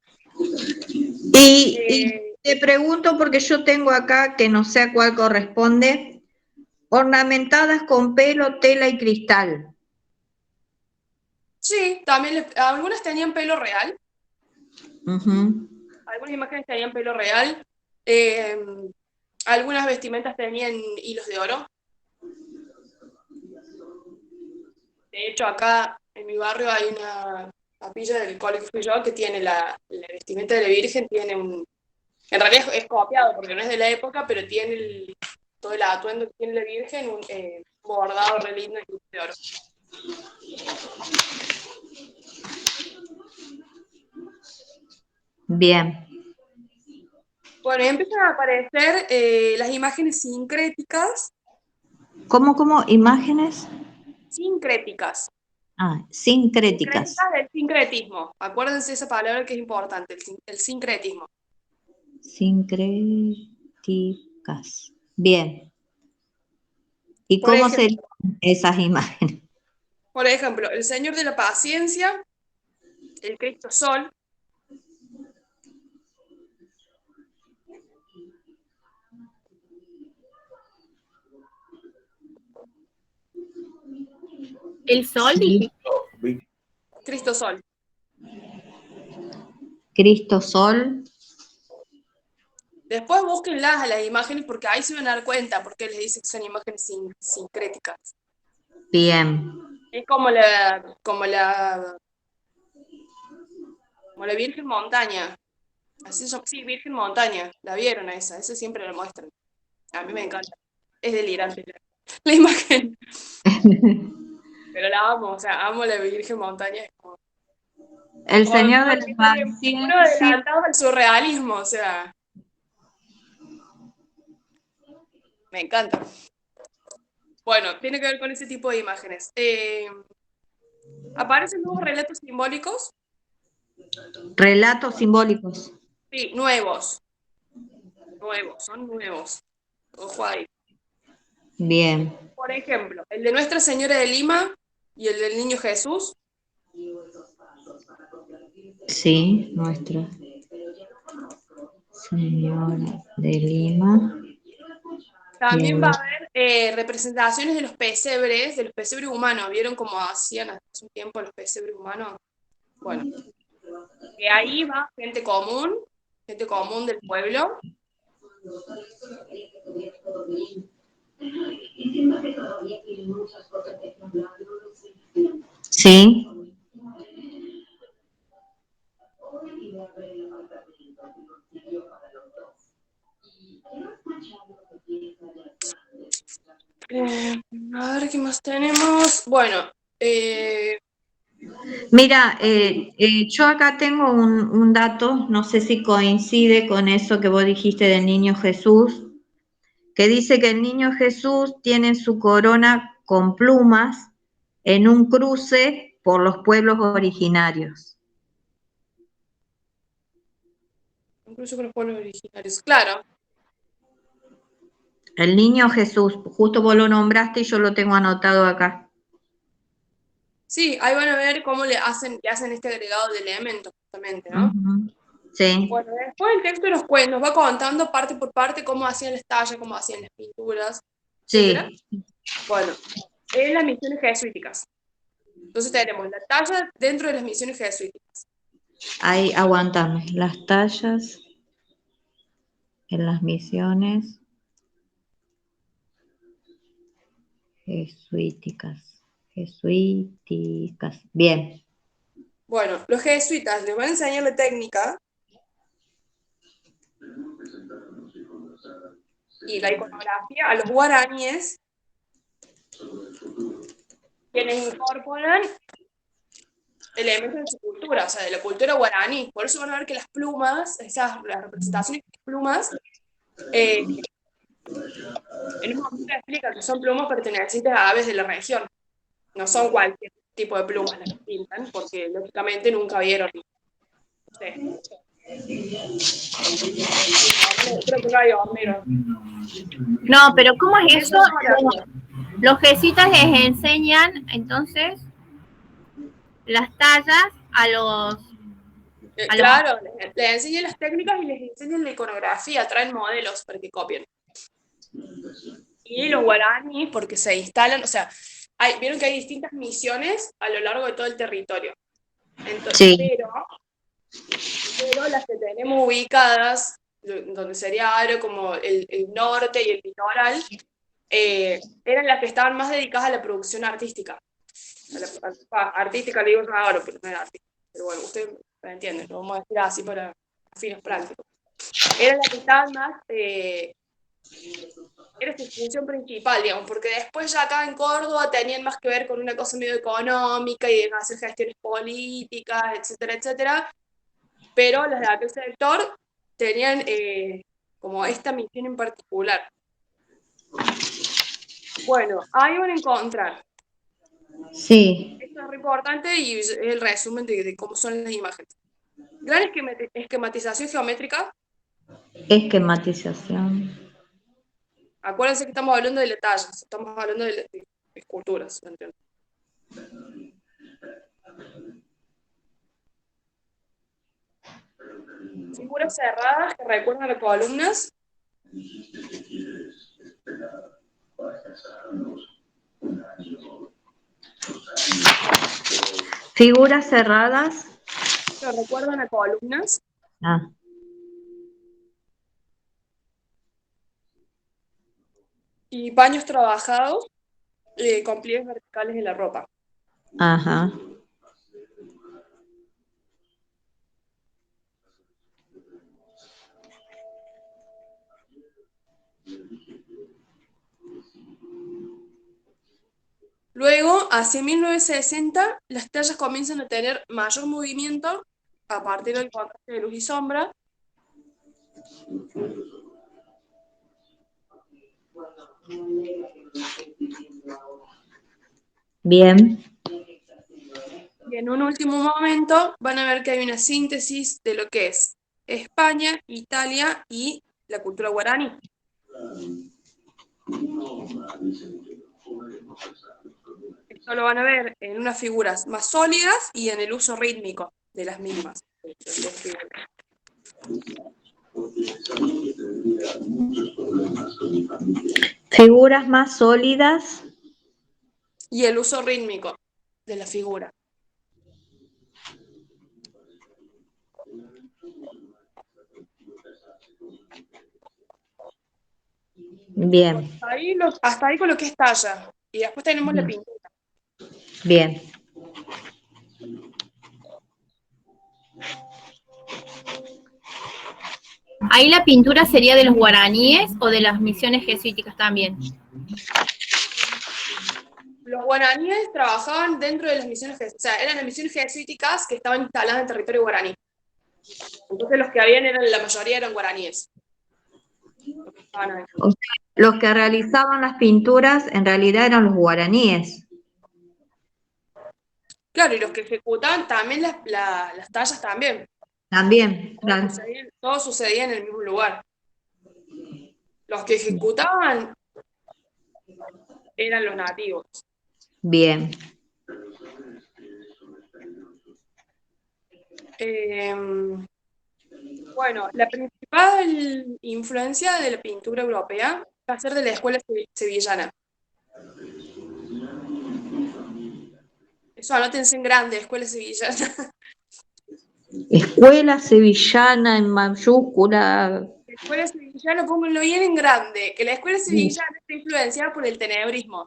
Y te pregunto porque yo tengo acá, que no sé a cuál corresponde, ornamentadas con pelo, tela y cristal. Sí, también algunas tenían pelo real, Ujú. algunas imágenes tenían pelo real, algunas vestimentas tenían hilos de oro. De hecho, acá en mi barrio hay una capilla del cole que fui yo que tiene la vestimenta de la Virgen, tiene un... En realidad es copiado porque no es de la época, pero tiene todo el atuendo que tiene la Virgen, un bordado re lindo y de oro. Bien. Bueno, y empiezan a aparecer las imágenes sincréticas. ¿Cómo? ¿Imágenes? Sincréticas. Ah, sincréticas. Sincréticas del sincretismo. Acuérdense esa palabra que es importante, el sincretismo. Sincréticas. Bien. ¿Y Por cómo ejemplo, serían esas imágenes? el Señor de la Paciencia, el Cristo Sol. ¿El sol, Sí. dijiste? Cristo Sol. Cristo Sol. Después búsquenlas a las imágenes porque ahí se van a dar cuenta porque les dice que son imágenes sincréticas. Bien. Es como la Virgen Montaña. Así son, sí, Virgen Montaña. La vieron a esa siempre la muestran. A mí me encanta. Es delirante la imagen. Pero la amo, o sea, amo la Virgen Montaña. Es como, El uno Señor de la Paciencia. adelantado al surrealismo, o sea, me encanta. Bueno, tiene que ver con ese tipo de imágenes. Aparecen nuevos relatos simbólicos. Relatos simbólicos. Sí, nuevos. Nuevos, son nuevos. Ojo ahí. Bien. Por ejemplo, el de Nuestra Señora de Lima y el del Niño Jesús. Sí, Nuestra Señora de Lima. También va Bien. a haber representaciones de los pesebres humanos. ¿Vieron cómo hacían hace un tiempo los pesebres humanos? Bueno, que ahí va gente común del pueblo. Sí. A ver, ¿qué más tenemos? Bueno, Mira, yo acá tengo un dato, no sé si coincide con eso que vos dijiste del niño Jesús, que dice que el niño Jesús tiene su corona con plumas en un cruce por los pueblos originarios. incluso con los pueblos originarios. Claro, El niño Jesús, justo vos lo nombraste y yo lo tengo anotado acá. sí, ahí van a ver cómo le hacen este agregado de elementos, justamente, ¿no? Ujú. Sí, Bueno, después el texto nos va contando parte por parte cómo hacían las tallas, cómo hacían las pinturas, etcétera. sí. Bueno, en las misiones jesuíticas. Entonces tenemos la talla dentro de las misiones jesuíticas. Ahí, aguantame. Las tallas en las misiones jesuíticas. Jesuíticas. Bien. Bueno, los jesuitas les van a enseñar la técnica y la iconografía a los guaraníes, quienes incorporan elementos de su cultura, o sea, de la cultura guaraní. Por eso van a ver que las plumas, las representaciones de plumas, en un momento explica que son plumas pertenecientes a aves de la región. No son cualquier tipo de plumas las que pintan, porque lógicamente nunca vieron. No sé. Creo que no hay horneros. No, pero ¿cómo es eso? Eso no, Los jesuitas les enseñan, entonces, las tallas a los... claro, les enseñan las técnicas y les enseñan la iconografía, traen modelos para que copien. Y los guaraníes, porque se instalan, o sea, vieron que hay distintas misiones a lo largo de todo el territorio. Entonces, Sí. pero las que tenemos ubicadas, donde sería Aro como el norte y el litoral, eran las que estaban más dedicadas a la producción artística. Artística le digo a Aro, pero no era artística. Pero bueno, ustedes me entienden, lo vamos a decir así para fines prácticos. Eran las que estaban más... era su función principal, digamos, porque después ya acá en Córdoba tenían más que ver con una cosa medio económica y de hacer gestiones políticas, etcétera, etcétera, pero las de aquel sector tenían como esta misión en particular. Bueno, ahí van a encontrar. Sí. Esto es muy importante y es el resumen de cómo son las imágenes. Gran esquematización geométrica. Esquematización. Acuérdense que estamos hablando de detalles, estamos hablando de esculturas, ¿me entiendes? Figuras cerradas que recuerdan a columnas. Figuras cerradas. Que recuerdan a columnas. Ah. Y paños trabajados con pliegues verticales en la ropa. Ajá. Luego, hacia 1960, las tallas comienzan a tener mayor movimiento a partir del contraste de luz y sombra. Bien. Y en un último momento van a ver que hay una síntesis de lo que es España, Italia y la cultura guaraní. Esto lo van a ver en unas figuras más sólidas y en el uso rítmico de las mismas. Figuras más sólidas. Y el uso rítmico de la figura. Bien. Hasta ahí con lo que es talla. Y después tenemos la pintura. Bien. Ahí la pintura sería de los guaraníes o de las misiones jesuíticas también. Los guaraníes trabajaban dentro de las misiones jesuíticas, o sea, eran las misiones jesuíticas que estaban instaladas en territorio guaraní. Entonces los que habían la mayoría eran guaraníes. Los que realizaban las pinturas en realidad eran los guaraníes. Claro, y los que ejecutaban también las tallas también. También, claro. Todo sucedía en el mismo lugar. Los que ejecutaban eran los nativos. Bien. Bueno, la principal influencia de la pintura europea va a ser de la escuela sevillana. Eso anótense en grande, escuela sevillana. Escuela sevillana en mayúscula. La escuela sevillana, pónganlo bien en grande, que la escuela sevillana está influenciada por el tenebrismo.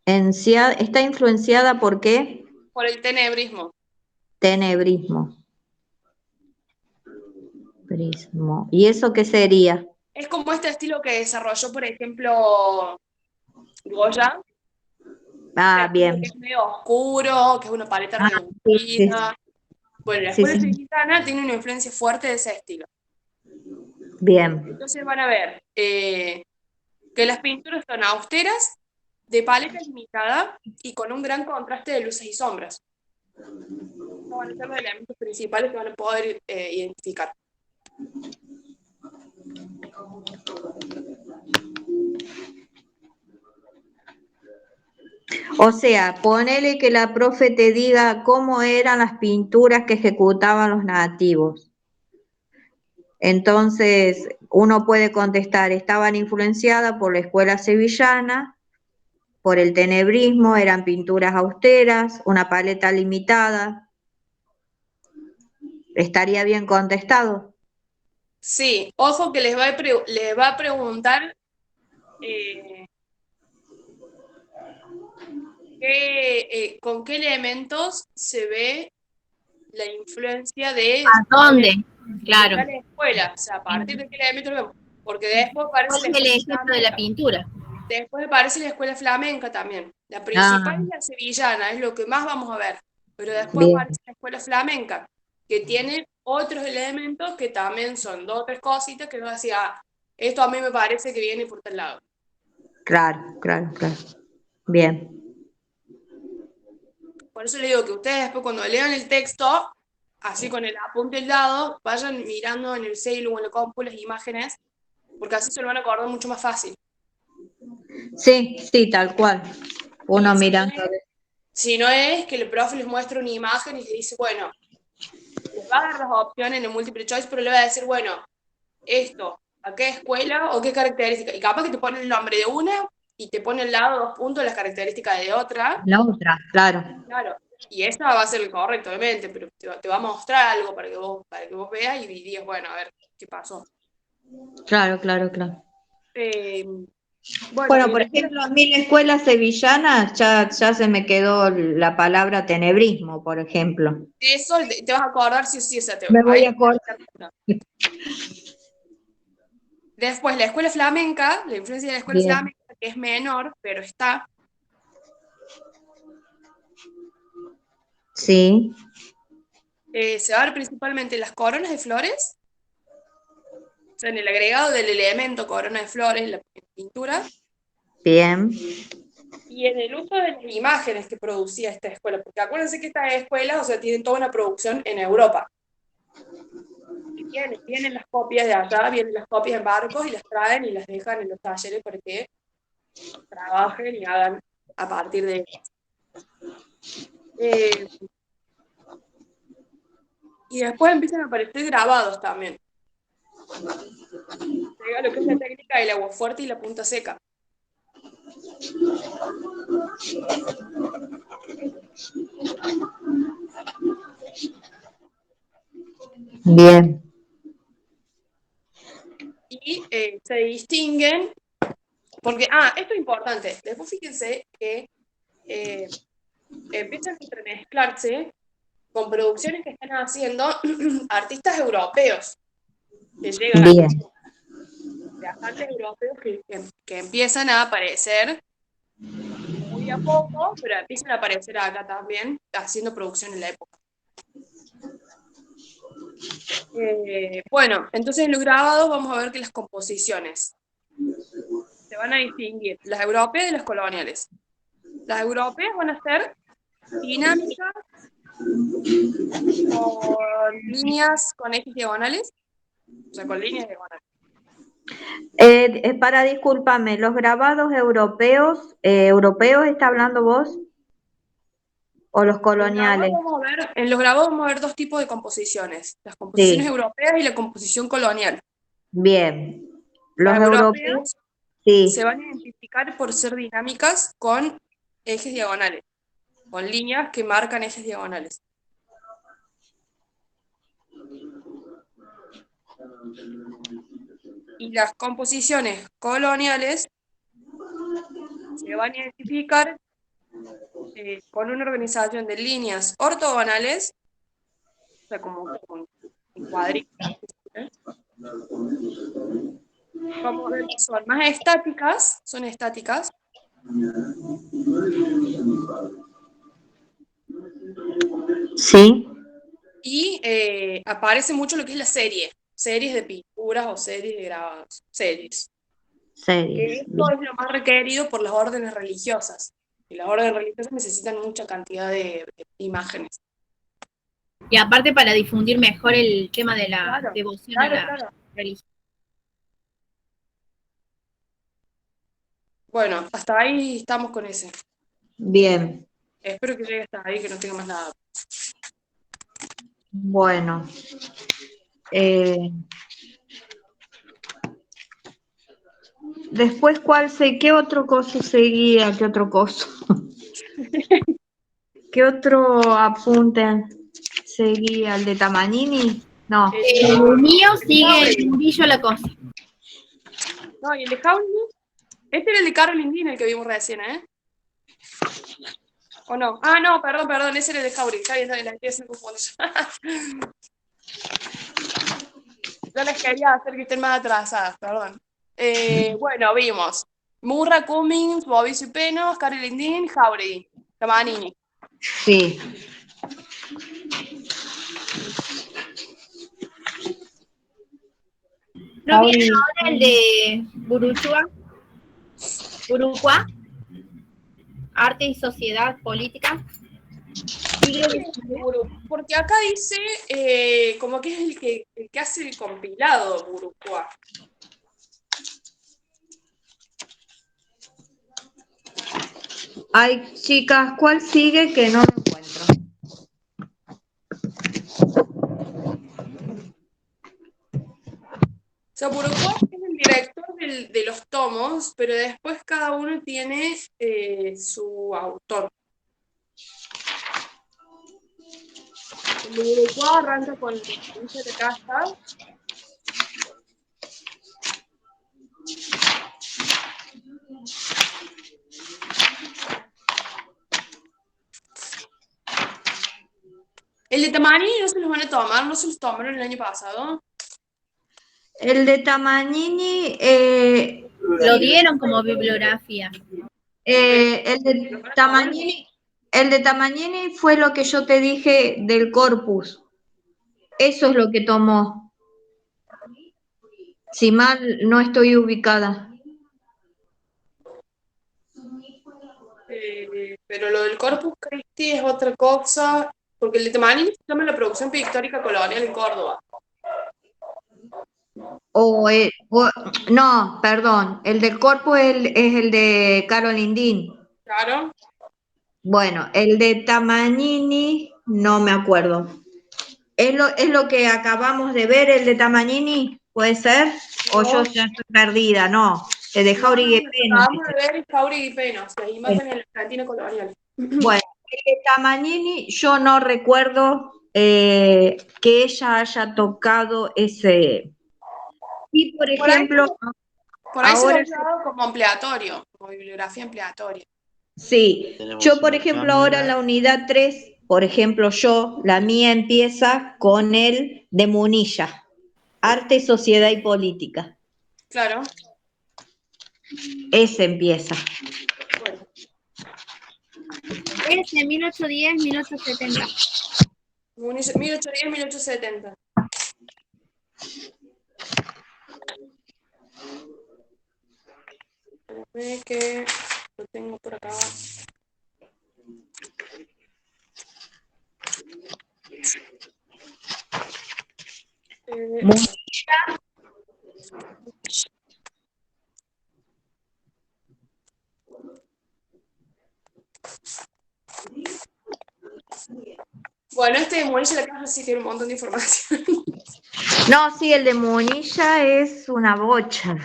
Está influenciada por qué? Por el tenebrismo. Tenebrismo. Prismo. ¿Y eso qué sería? Es como este estilo que desarrolló, por ejemplo, Goya. Ah, bien. Que es medio oscuro, que es una paleta Ah, reducida. sí. Bueno, la Sí, escuela sí. sevillana tiene una influencia fuerte de ese estilo. Bien. Entonces van a ver que las pinturas son austeras, de paleta limitada y con un gran contraste de luces y sombras. Estos van a ser los elementos principales que van a poder identificar. O sea, ponele que la profe te diga cómo eran las pinturas que ejecutaban los nativos. Entonces, uno puede contestar, estaban influenciadas por la escuela sevillana, por el tenebrismo, eran pinturas austeras, una paleta limitada. ¿Estaría bien contestado? Sí, ojo que les va a preguntar con qué elementos se ve la influencia de ¿A dónde? Claro. la escuela, o sea, a partir de qué elementos lo vemos, porque después aparece ¿Cuál la es el escuela ejemplo de la flamenca. pintura? Después aparece la escuela flamenca también. La principal es la sevillana, es lo que más vamos a ver, pero después Bien. aparece la escuela flamenca, que tiene otros elementos que también son dos o tres cositas que uno decía, esto a mí me parece que viene por tal lado. Claro, claro, claro. Bien. Por eso le digo que ustedes después cuando lean el texto, así con el apunte al lado, vayan mirando en el celu o en la compu las imágenes, porque así se lo van a acordar mucho más fácil. Sí, sí, tal cual. Uno Y mirando. si no es que el profe les muestra una imagen y les dice, bueno, les va a dar las opciones en el multiple choice, pero le va a decir, bueno, esto, ¿a qué escuela o qué característica? Y capaz que te pone el nombre de una y te pone al lado 2 puntos las características de otra. La otra, claro. Claro. Y esa va a ser el correcto, obviamente, pero te va a mostrar algo para que vos veas y digas, bueno, a ver, ¿qué pasó? Claro, claro, claro. Bueno, Bueno, por ejemplo, a mí la escuela sevillana ya se me quedó la palabra tenebrismo, por ejemplo. eso te vas a acordar sí o sí, o sea, Me voy a acordar. Después, la escuela flamenca, la influencia de la escuela Bien. flamenca, que es menor, pero está, Sí, se va a ver principalmente en las coronas de flores, o sea, en el agregado del elemento corona de flores, en la pintura, bien. y en el uso de las imágenes que producía esta escuela, porque acuérdense que estas escuelas, o sea, tienen toda una producción en Europa. Vienen las copias de allá, vienen las copias en barcos y las traen y las dejan en los talleres para que trabajen y hagan a partir de ellas. Y después empiezan a aparecer grabados también. Lo que es la técnica del agua fuerte y la punta seca. Bien. Y se distinguen, porque, esto es importante. Después fíjense que empiezan a entremezclarse con producciones que están haciendo artistas europeos, que llegan Bien, viajantes europeos que empiezan a aparecer muy a poco, pero empiezan a aparecer acá también, haciendo producción en la época. Bueno, entonces en los grabados vamos a ver que las composiciones se van a distinguir, las europeas y las coloniales. Las europeas van a ser dinámicas, con líneas, con ejes diagonales, o sea, con líneas diagonales. discúlpame, los grabados europeos, ¿está hablando vos? ¿O los coloniales? En los grabados vamos a ver dos tipos de composiciones, las composiciones Sí, europeas y la composición colonial. bien. Las Los europeos, europeas sí, se van a identificar por ser dinámicas con ejes diagonales, con líneas que marcan ejes diagonales. Y las composiciones coloniales se van a identificar con una organización de líneas ortogonales, o sea, como en cuadritos, ¿eh? Vamos a ver que son más estáticas, son estáticas, sí, y aparece mucho lo que es la series de pinturas o series de grabados, series. Que series. esto Bien. es lo más requerido por las órdenes religiosas. Y las órdenes religiosas necesitan mucha cantidad de imágenes. Y aparte para difundir mejor el tema de la Claro, devoción a la claro. religión. Bueno, hasta ahí estamos con ese. Bien, Espero que llegue hasta ahí, que no tenga más nada. bueno. Después, ¿qué otro coso seguía? ¿Qué otro coso? ¿Qué otro apunte seguía? ¿El de Tamagnini? No. El mío sigue Jauregui. el Murillo la cosa. No, y el de Jauregui, este era el de Carolyn Dean, el que vimos recién, ¿eh? ¿O no? Ah, no, perdón, ese era el de Jauregui. Está bien, la estoy haciendo confusión. Yo les quería hacer que estén más atrasadas, perdón. Bueno, vimos Murra, Cummings, Bovicio y Penos, Carolyn Dean, Jauregui, Tamanini. Sí. ¿No viene ahora el de Burucua? Arte y sociedad política. Porque acá dice como que es el que hace el compilado Burucua. Ay, chicas, ¿cuál sigue que no lo encuentro? O sea, Burucua es el director de los tomos, pero después cada uno tiene su autor. El de Burucua arranca con el de de casa. El de Tamanini no se los van a tomar, no se los tomaron el año pasado. El de Tamagnini, Lo dieron como bibliografía. el de Tamagnini fue lo que yo te dije del corpus. Eso es lo que tomó. Si mal no estoy ubicada. Pero lo del Corpus Christi es otra cosa, porque el de Tamanini se llama la producción pictórica colonial en Córdoba. No, perdón, el del corpus es el de Carolyn Dean. Claro. Bueno, el de Tamagnini, no me acuerdo. ¿Es lo que acabamos de ver, el de Tamagnini? ¿Puede ser? ¿O yo ya estoy perdida? No, el de Jauregui Penos. Acabamos de ver Jauregui Penos, las imágenes de la Argentina colonial. Bueno, el de Tamagnini, yo no recuerdo que ella haya tocado ese. Y, por ejemplo, Por ahí se lo ahora... han dado como ampliatorio, como bibliografía ampliatoria. Sí, yo por ejemplo ahora en la unidad 3 por ejemplo, la mía empieza con el de Munilla, Arte, Sociedad y Política. Claro. Ese empieza. Bueno, Es de 1810, 1870. 1810, 1870. Espérame que lo tengo por acá. Munilla, Bueno, este de Morir la Caja sí tiene un montón de información. no, sí, el de Munilla es una bocha.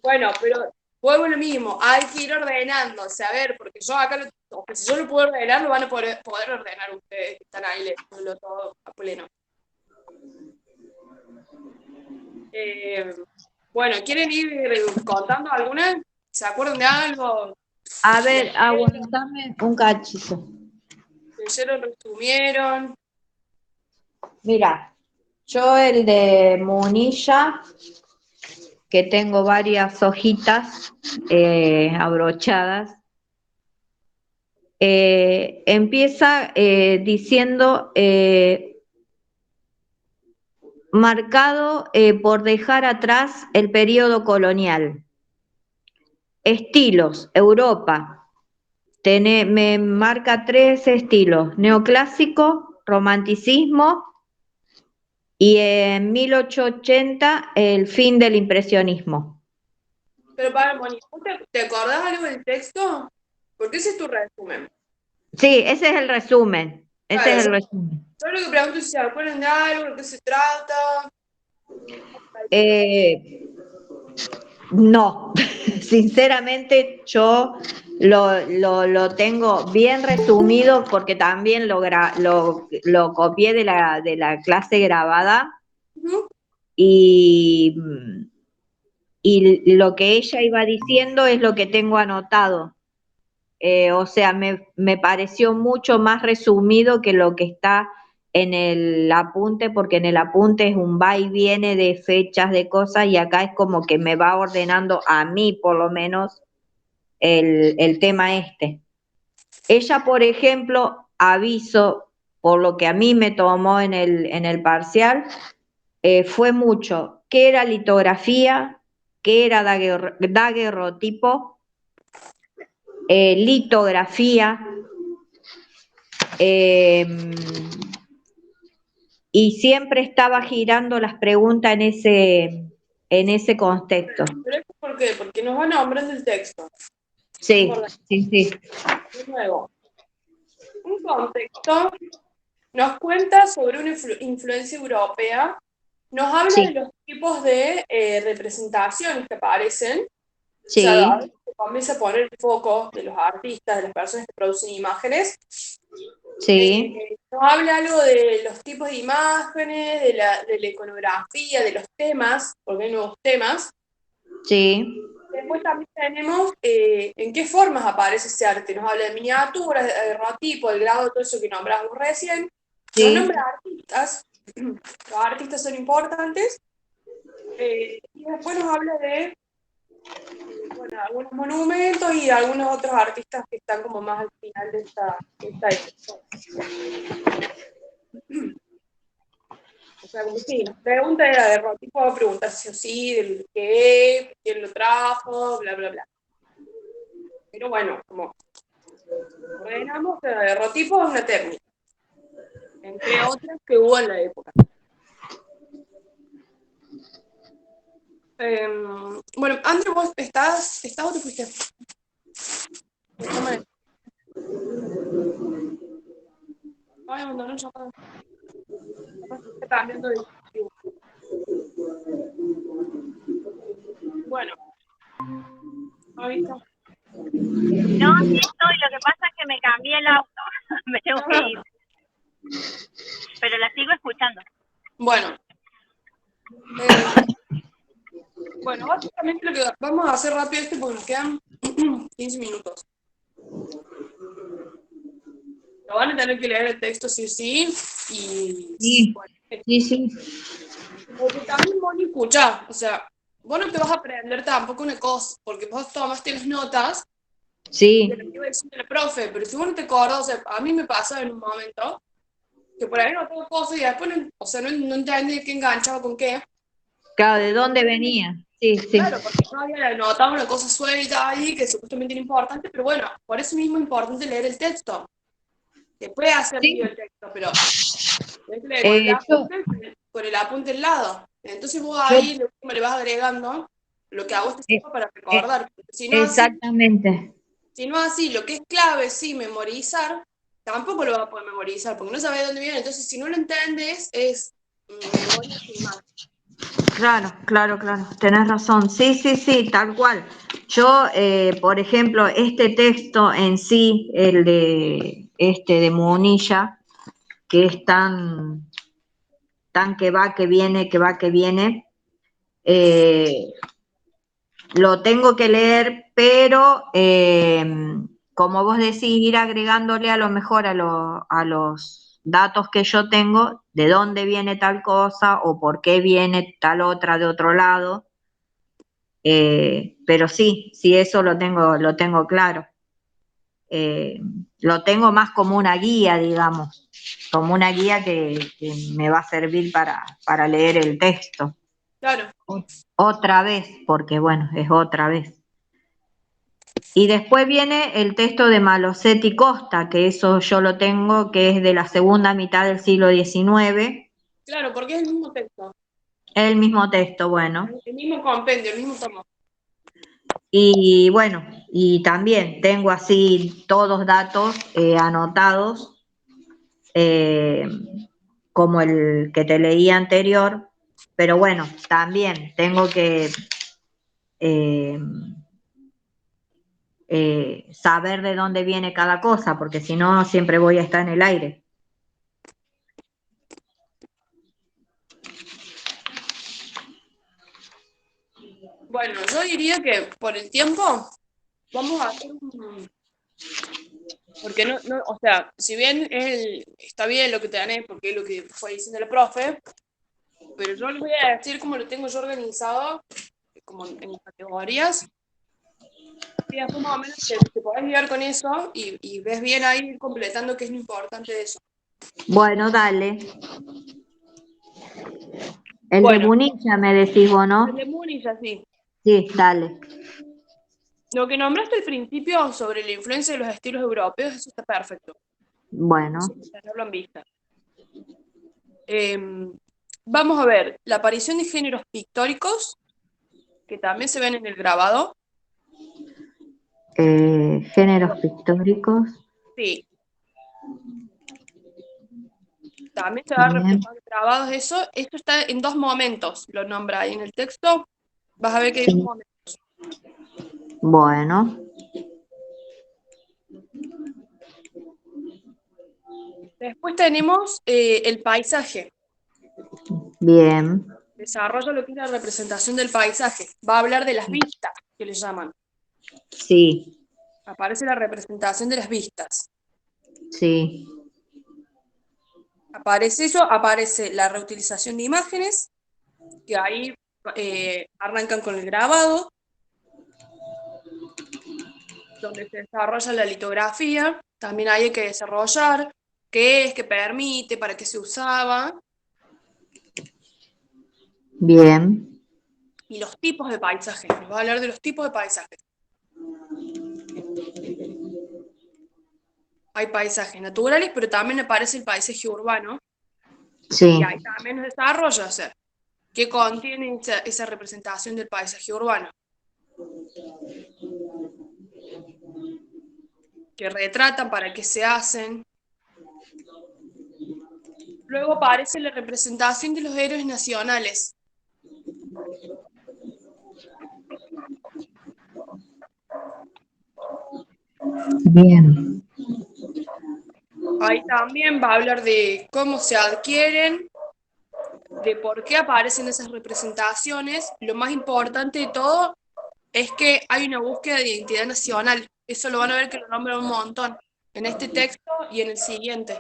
Bueno, pero vuelvo a lo mismo, hay que ir ordenando, o sea, a ver, porque yo acá, si yo lo puedo ordenar, lo van a poder ordenar ustedes que están ahí leyéndolo todo a pleno. Bueno, ¿quieren ir contando alguna? ¿Se acuerdan de algo? A ver, aguantame un cachito. ¿Leyeron, resumieron? Mira, yo el de Munilla, que tengo varias hojitas abrochadas, empieza diciendo marcado por dejar atrás el periodo colonial. Estilos, Europa. Me marca 3 estilos: neoclásico, romanticismo y en 1880 el fin del impresionismo. Pero para, Moni, ¿te acordás algo del texto? Porque ese es tu resumen. Sí, ese es el resumen. Ese Claro, es el resumen. yo lo que pregunto es si se acuerdan de algo, de qué se trata. No, sinceramente yo lo tengo bien resumido porque también lo copié de la clase grabada Ujú. y lo que ella iba diciendo es lo que tengo anotado. O sea, me pareció mucho más resumido que lo que está en el apunte, porque en el apunte es un va y viene de fechas, de cosas, y acá es como que me va ordenando a mí, por lo menos, el tema este. Ella, por ejemplo, aviso, por lo que a mí me tomó en el parcial, fue mucho. ¿Qué era litografía? ¿Qué era daguerrotipo? Litografía, y siempre estaba girando las preguntas en ese contexto. ¿Pero esto por qué? Porque nos van nombrando el texto. Sí, sí. De nuevo, un contexto nos cuenta sobre una influencia europea, nos habla Sí, de los tipos de representaciones que aparecen, o sea, sí, a veces se comienza a poner el foco de los artistas, de las personas que producen imágenes. sí, Nos habla algo de los tipos de imágenes, de la iconografía, de los temas, porque hay nuevos temas. sí, Después también tenemos en qué formas aparece ese arte. Nos habla de miniaturas, de aerrotipo, el grado, todo eso que nombramos recién. Nos sí, nombra artistas. Los artistas son importantes. Y después nos habla de bueno, algunos monumentos y de algunos otros artistas que están como más al final de esta época. O sea, como sí, la pregunta era de tipo de preguntas sí o sí, del qué, quién lo trajo, bla, bla, bla. Pero bueno, como ordenamos, el agarrotipo es una técnica, entre otras que hubo en la época. Bueno, Andrew, ¿vos estás o te fuiste? Déjame. Ay, abandoné el llamado. Capaz que está cambiando de dispositivo. Bueno, ahí está. No, sí estoy, lo que pasa es que me cambié el auto, me tengo que ir, pero la sigo escuchando. Bueno, bueno, básicamente lo que vamos a hacer rápido porque nos quedan 15 minutos. Lo van a tener que leer el texto sí o sí, y Sí, bueno, sí. porque también vos ni escuchás, o sea, vos no te vas a aprender tampoco una cosa, porque vos tomaste las notas de lo que Sí, iba diciendo el profe, pero si vos no te acordás, o sea, a mí me pasa en un momento que por ahí no tengo cosas y después no, o sea, no entendí qué enganchaba con qué. claro, ¿de dónde venía? Sí, sí. Claro, porque yo había notado una cosa suelta ahí que supuestamente era importante, pero bueno, por eso mismo es importante leer el texto. Después hacer lío Sí, el texto, pero tenés que leer con el yo, apunte, con el apunte al lado. Entonces vos yo, ahí le vas agregando lo que a vos te eh, sirva para eh, recordar. Porque si no así, exactamente. si no así, lo que es clave, sí, memorizar, tampoco lo vas a poder memorizar, porque no sabes de dónde viene. Entonces, si no lo entiendes, es memoria sin más. Claro, tenés razón. Sí, tal cual. Yo, por ejemplo, este texto en sí, el de de Munilla, que es tan que va, que viene, eh, lo tengo que leer, pero como vos decís, ir agregándole a lo mejor a los datos que yo tengo, de dónde viene tal cosa o por qué viene tal otra de otro lado. Pero sí, eso lo tengo claro. Lo tengo más como una guía, digamos, como una guía que me va a servir para leer el texto. Claro. Otra vez, porque bueno, es otra vez. Y después viene el texto de Malosetti Costa, que eso yo lo tengo, que es de la segunda mitad del siglo XIX. Claro, porque es el mismo texto, El mismo texto, bueno. el mismo compendio, el mismo tomo. Y bueno, y también tengo así todos datos anotados, eh, como el que te leí anterior, pero bueno, también tengo que eh, saber de dónde viene cada cosa, porque si no, siempre voy a estar en el aire. Bueno, yo diría que por el tiempo vamos a hacer un... Porque o sea, si bien está bien lo que te gané, porque es lo que fue diciendo el profe, pero yo les voy a decir cómo lo tengo yo organizado, como en categorías, y después más o menos te podés guiar con eso y ves bien ahí ir completando qué es lo importante de eso. Bueno, dale. El de Bueno, Bunilla me decís vos, el de ¿no? Múnich así. Sí, dale. Lo que nombraste al principio sobre la influencia de los estilos europeos, eso está perfecto. Bueno, Eso hay que tenerlo en vista. Vamos a ver la aparición de géneros pictóricos, que también se ven en el grabado. géneros pictóricos. Sí, también se va Bien, reflejado en grabados eso. Esto está en dos momentos, lo nombra ahí en el texto. Vas a ver que hay dos sí. momentos. Bueno, Después tenemos el paisaje. bien, Desarrolla lo que es la representación del paisaje. Va a hablar de las vistas, que le llaman. sí, Aparece la representación de las vistas. sí, Aparece eso, aparece la reutilización de imágenes, que ahí arrancan con el grabado, donde se desarrolla la litografía. También hay que desarrollar qué es, qué permite, para qué se usaba, bien, y los tipos de paisajes. Nos va a hablar de los tipos de paisajes. Hay paisajes naturales, pero también aparece el paisaje urbano, y sí, ahí también nos desarrolla, o sea, qué contiene esa representación del paisaje urbano, que retratan, para qué se hacen. Luego aparece la representación de los héroes nacionales. bien, Ahí también va a hablar de cómo se adquieren, de por qué aparecen esas representaciones. Lo más importante de todo es que hay una búsqueda de identidad nacional. Eso lo van a ver que lo nombran un montón en este texto y en el siguiente.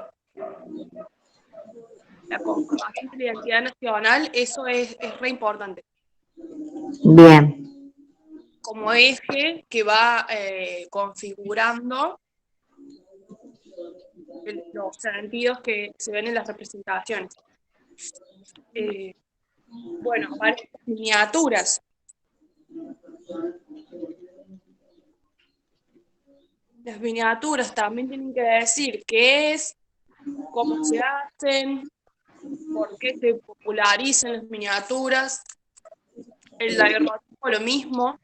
La conformación de la identidad nacional, eso es re importante. Bien, Como eje que va configurando los sentidos que se ven en las representaciones. Bueno, aparecen las miniaturas. Las miniaturas también tienen que decir qué es, cómo se hacen, por qué se popularizan las miniaturas. El daguerrotipo lo mismo.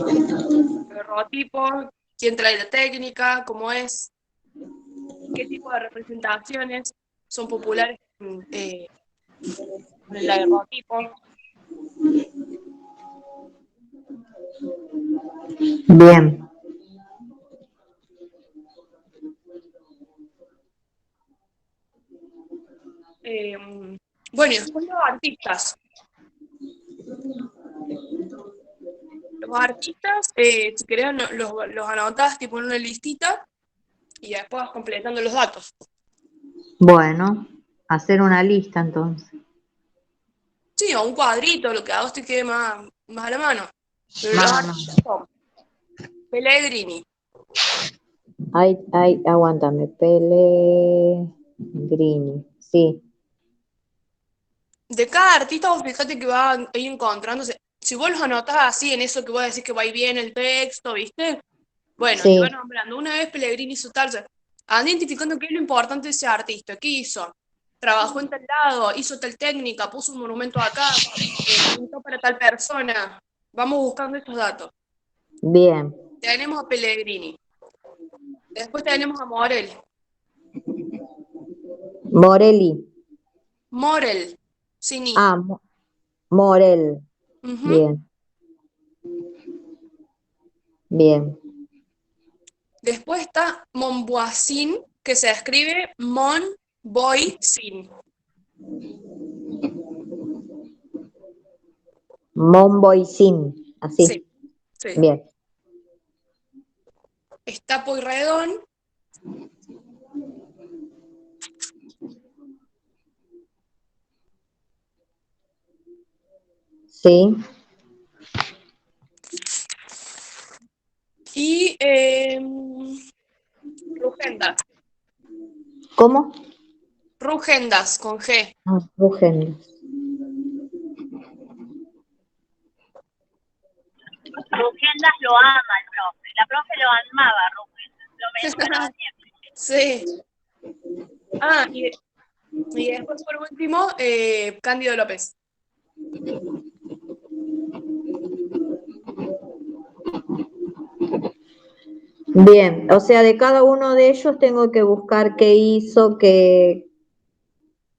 El daguerrotipo, quién trae la técnica, cómo es, qué tipo de representaciones son populares en el daguerrotipo. bien, Bueno, y después los artistas. Los artistas, si querés, los anotás tipo en una listita y después vas completando los datos. bueno, hacer una lista entonces. Sí, o un cuadrito, lo que a vos te quede más a la mano. Pero los Más o artistas menos. son Pellegrini. Ay, aguántame, Pellegrini, sí, De cada artista vos fíjate que va a ir encontrándose. Si vos los anotás así en eso que vos decís que va ahí bien el texto, ¿viste? Bueno, te sí, van nombrando. Una vez Pellegrini hizo tal, anda identificando qué es lo importante de ese artista. ¿Qué hizo? Trabajó en tal lado, hizo tal técnica, puso un monumento acá, pintó para tal persona. Vamos buscando estos datos. bien, Tenemos a Pellegrini. Después tenemos a Morel. Morelli, Morel, sin I. ah, Morel, Ujú. bien, bien, Después está Monboisin, que se escribe Monboisin. Monboisin, Sí, así, sí. bien, Está Pueyrredón. sí, Y Rugendas. ¿cómo? Rugendas, con G. Ah, Rugen, Rugendas lo ama el profe. La profe lo amaba, Rugendas. Lo mencionaba siempre. Sí. Ah, y después por último, Cándido López. bien, o sea, de cada uno de ellos tengo que buscar qué hizo,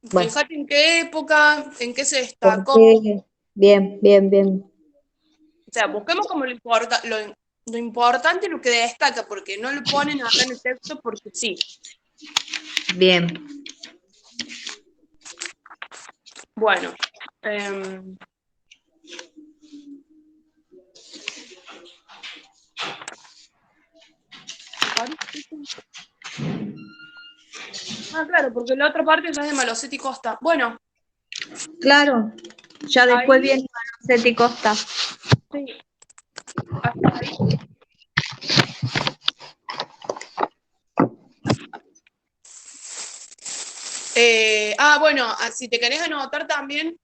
bueno, Fíjate en qué época, en qué se por destacó. qué, bien, bien, bien, O sea, busquemos como lo importante y lo que destaca, porque no lo ponen acá en el texto porque sí. bien, Bueno. Ah, claro, porque la otra parte ya es de Malosetti Costa. Bueno, claro, ya después ahí viene Malosetti Costa. sí, hasta ahí. Bueno, si te querés anotar también,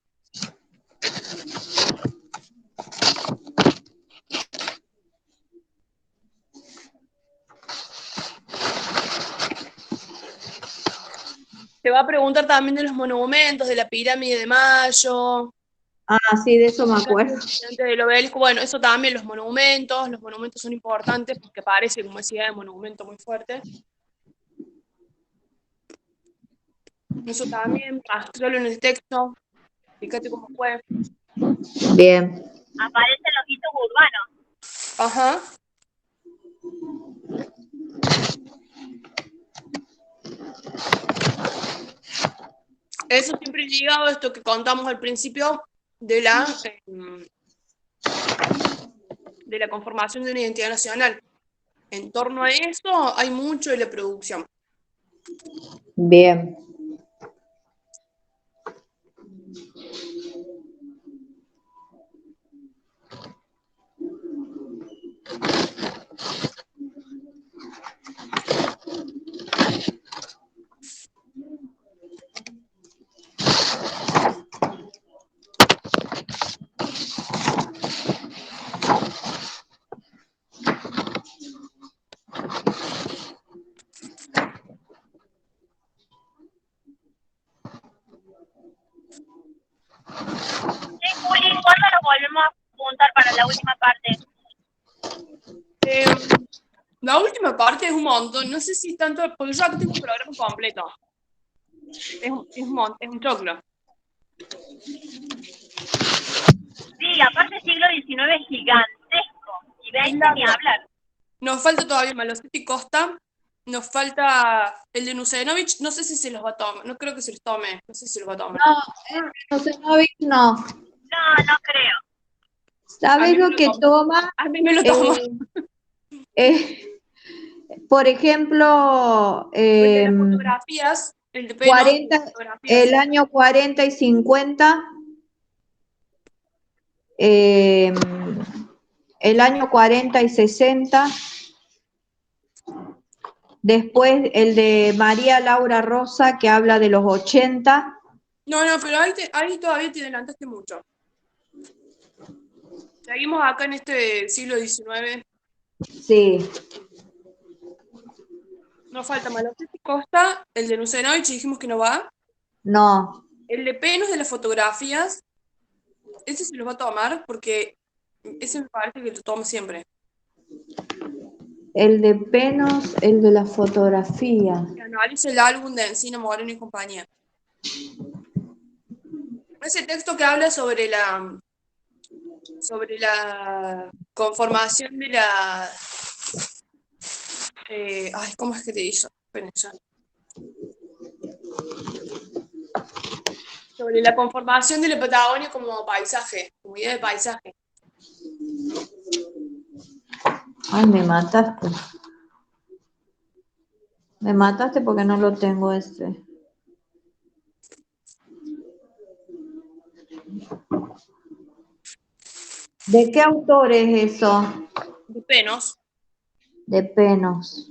te va a preguntar también de los monumentos, de la pirámide de Mayo, Ah, sí, de eso me acuerdo. del obelisco. Bueno, eso también, los monumentos son importantes porque parece como decía de monumento muy fuerte. Eso también, solo en el texto, fíjate cómo fue. Bien, Aparecen los hitos urbanos. Ajá. Eso siempre ligado a esto que contamos al principio de la conformación de una identidad nacional. En torno a eso hay mucho de la producción. Bien. Sí, Juli, ¿cuándo nos volvemos a juntar para la última parte? La última parte es un montón, no sé si tanto, porque yo acá tengo un programa completo. Es un choclo. Sí, aparte siglo XIX es gigantesco. Y Es 20 ni largo. hablar. Nos falta todavía Malosetti Costa, nos falta el de Nusenovich, no sé si se los va a tomar, no creo que se los tome, no sé si se los va a tomar. No, Nocenovich no. No, no creo. A ¿Sabes mí me lo lo que toma. toma? A mí me lo toma. Por ejemplo, El de las fotografías, el de Penos, de las 40, fotografías. el año 40 y 50, el año 40 y 60, después el de María Laura Rosa, que habla de los 80. No, pero ahí todavía te adelantaste mucho. Seguimos acá en este siglo XIX. Sí, Nos falta Malosetti Costa, el de Nusenovich, dijimos que no va. no, El de Penos de las fotografías, ese se los va a tomar porque ese me parece que lo toma siempre. el de Penos, el de la fotografía. Que analiza el álbum de Encina Moreno y compañía. Ese texto que habla sobre la conformación de la... ¿cómo es que te hizo? Espérense. Sobre la conformación de la Patagonia como paisaje, como idea de paisaje. Ay, me mataste. Me mataste porque no lo tengo ese. ¿De qué autor es eso? De Penos. De Penos.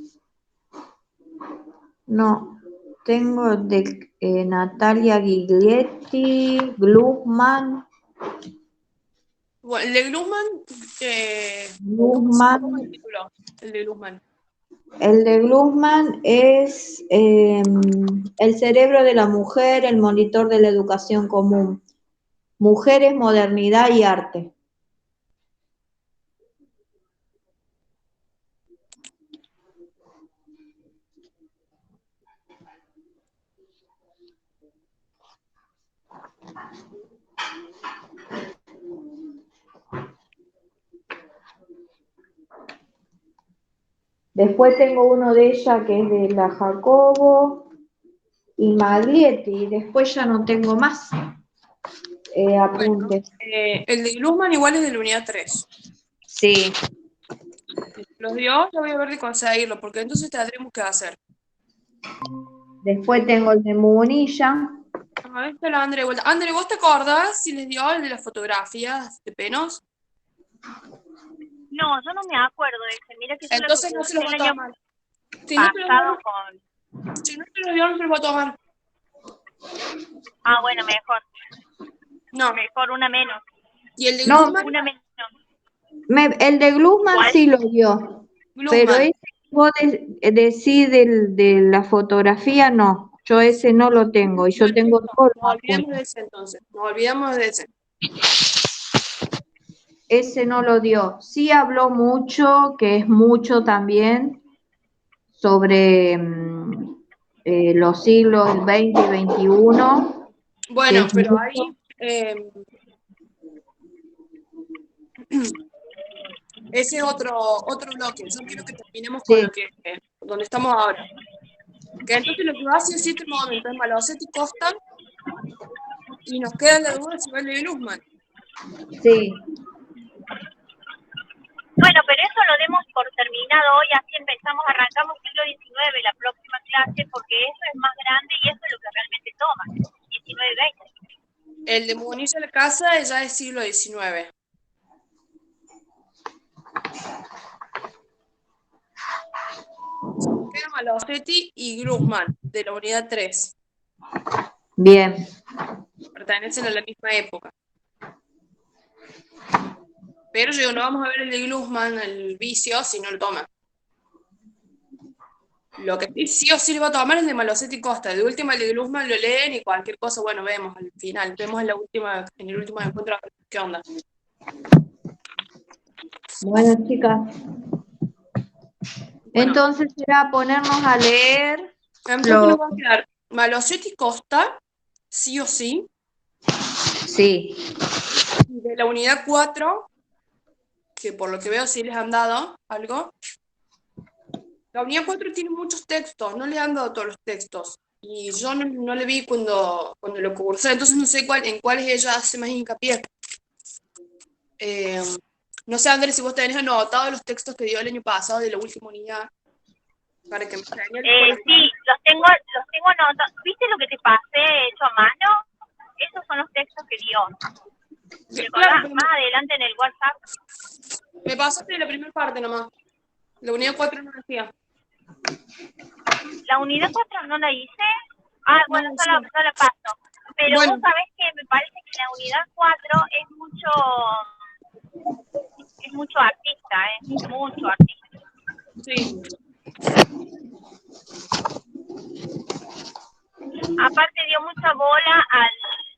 No, tengo de Natalia Giglietti, Gluckman. Bueno, el de Glusman, ¿cómo se llama el Gluckman. título? El de Glusman. El de Gluckman es El cerebro de la mujer, el monitor de la educación común. Mujeres, modernidad y arte. Después tengo uno de ella que es de la Jacobo y Maglietti, y después ya no tengo más apuntes. El de Glusman igual es de la unidad 3. Sí, Los dio, yo voy a ver de conseguirlo, porque entonces tendremos que hacer. después tengo el de Munilla. A ver, está la Andre de vuelta. Andre, ¿vos te acordás si les dio el de las fotografías de Penos? No, yo no me acuerdo de ese. Mira que yo lo Entonces no se propuse los va el a año tomar. Si no te los pasado dio, con... si no te los dio, no se los va a tomar. Ah, bueno, mejor. No. Mejor una menos. Y el de No, Glusman, Una menos. el de Glusman ¿Cuál? sí lo dio, pero Glusman. ese que vos decís de la fotografía, no. Yo ese no lo tengo, y yo tengo Perfecto. todos Nos los olvidamos de apuntes. ese entonces. Nos olvidamos de ese. Ese no lo dio. Sí habló mucho, que es mucho también, sobre los siglos XX y XXI, que Bueno, es pero mucho. ahí ese es otro bloque. Yo quiero que terminemos con Sí, lo que donde estamos ahora. Que entonces lo que va a hacer en este momento es Malosetti Costa y nos queda la duda si va el de Glusman. sí. Bueno, pero eso lo demos por terminado hoy, así arrancamos siglo XIX la próxima clase, porque eso es más grande y eso es lo que realmente toma, 19 y 20. El de Munilla la casa ya es siglo XIX. Queda Malosetti y Glusman, de la unidad 3. Bien. Pertenecen a la misma época. Pero yo no vamos a ver el de Glusman, el vicio, si no lo toma. Lo que sí o sí le va a tomar es el de Malosetti y Costa. De última, el de Glusman lo leen y cualquier cosa, bueno, vemos al final. Vemos en el último encuentro qué onda. Bueno, chicas. Bueno, Entonces será ponernos a leer entonces nos va a quedar Malosetti y Costa, sí o sí. Sí. Y de la unidad 4, que por lo que veo sí les han dado algo. La unidad 4 tiene muchos textos, no les han dado todos los textos. Y yo no le vi cuando lo cursé, entonces no sé en cuáles ella hace más hincapié. No sé, Andrés, si vos tenés anotado los textos que dio el año pasado de la última unidad, para que me señales. Sí, los tengo anotados. ¿Viste lo que te pasé hecho a mano? Esos son los textos que dio. Claro, Más adelante en el WhatsApp. me pasaste la primera parte nomás. La unidad 4 no decía. La unidad 4 no la hice. Bueno, No, solo la paso. Pero bueno, vos sabés que me parece que la unidad 4 es mucho artista, mucho artista. sí. Aparte dio mucha bola al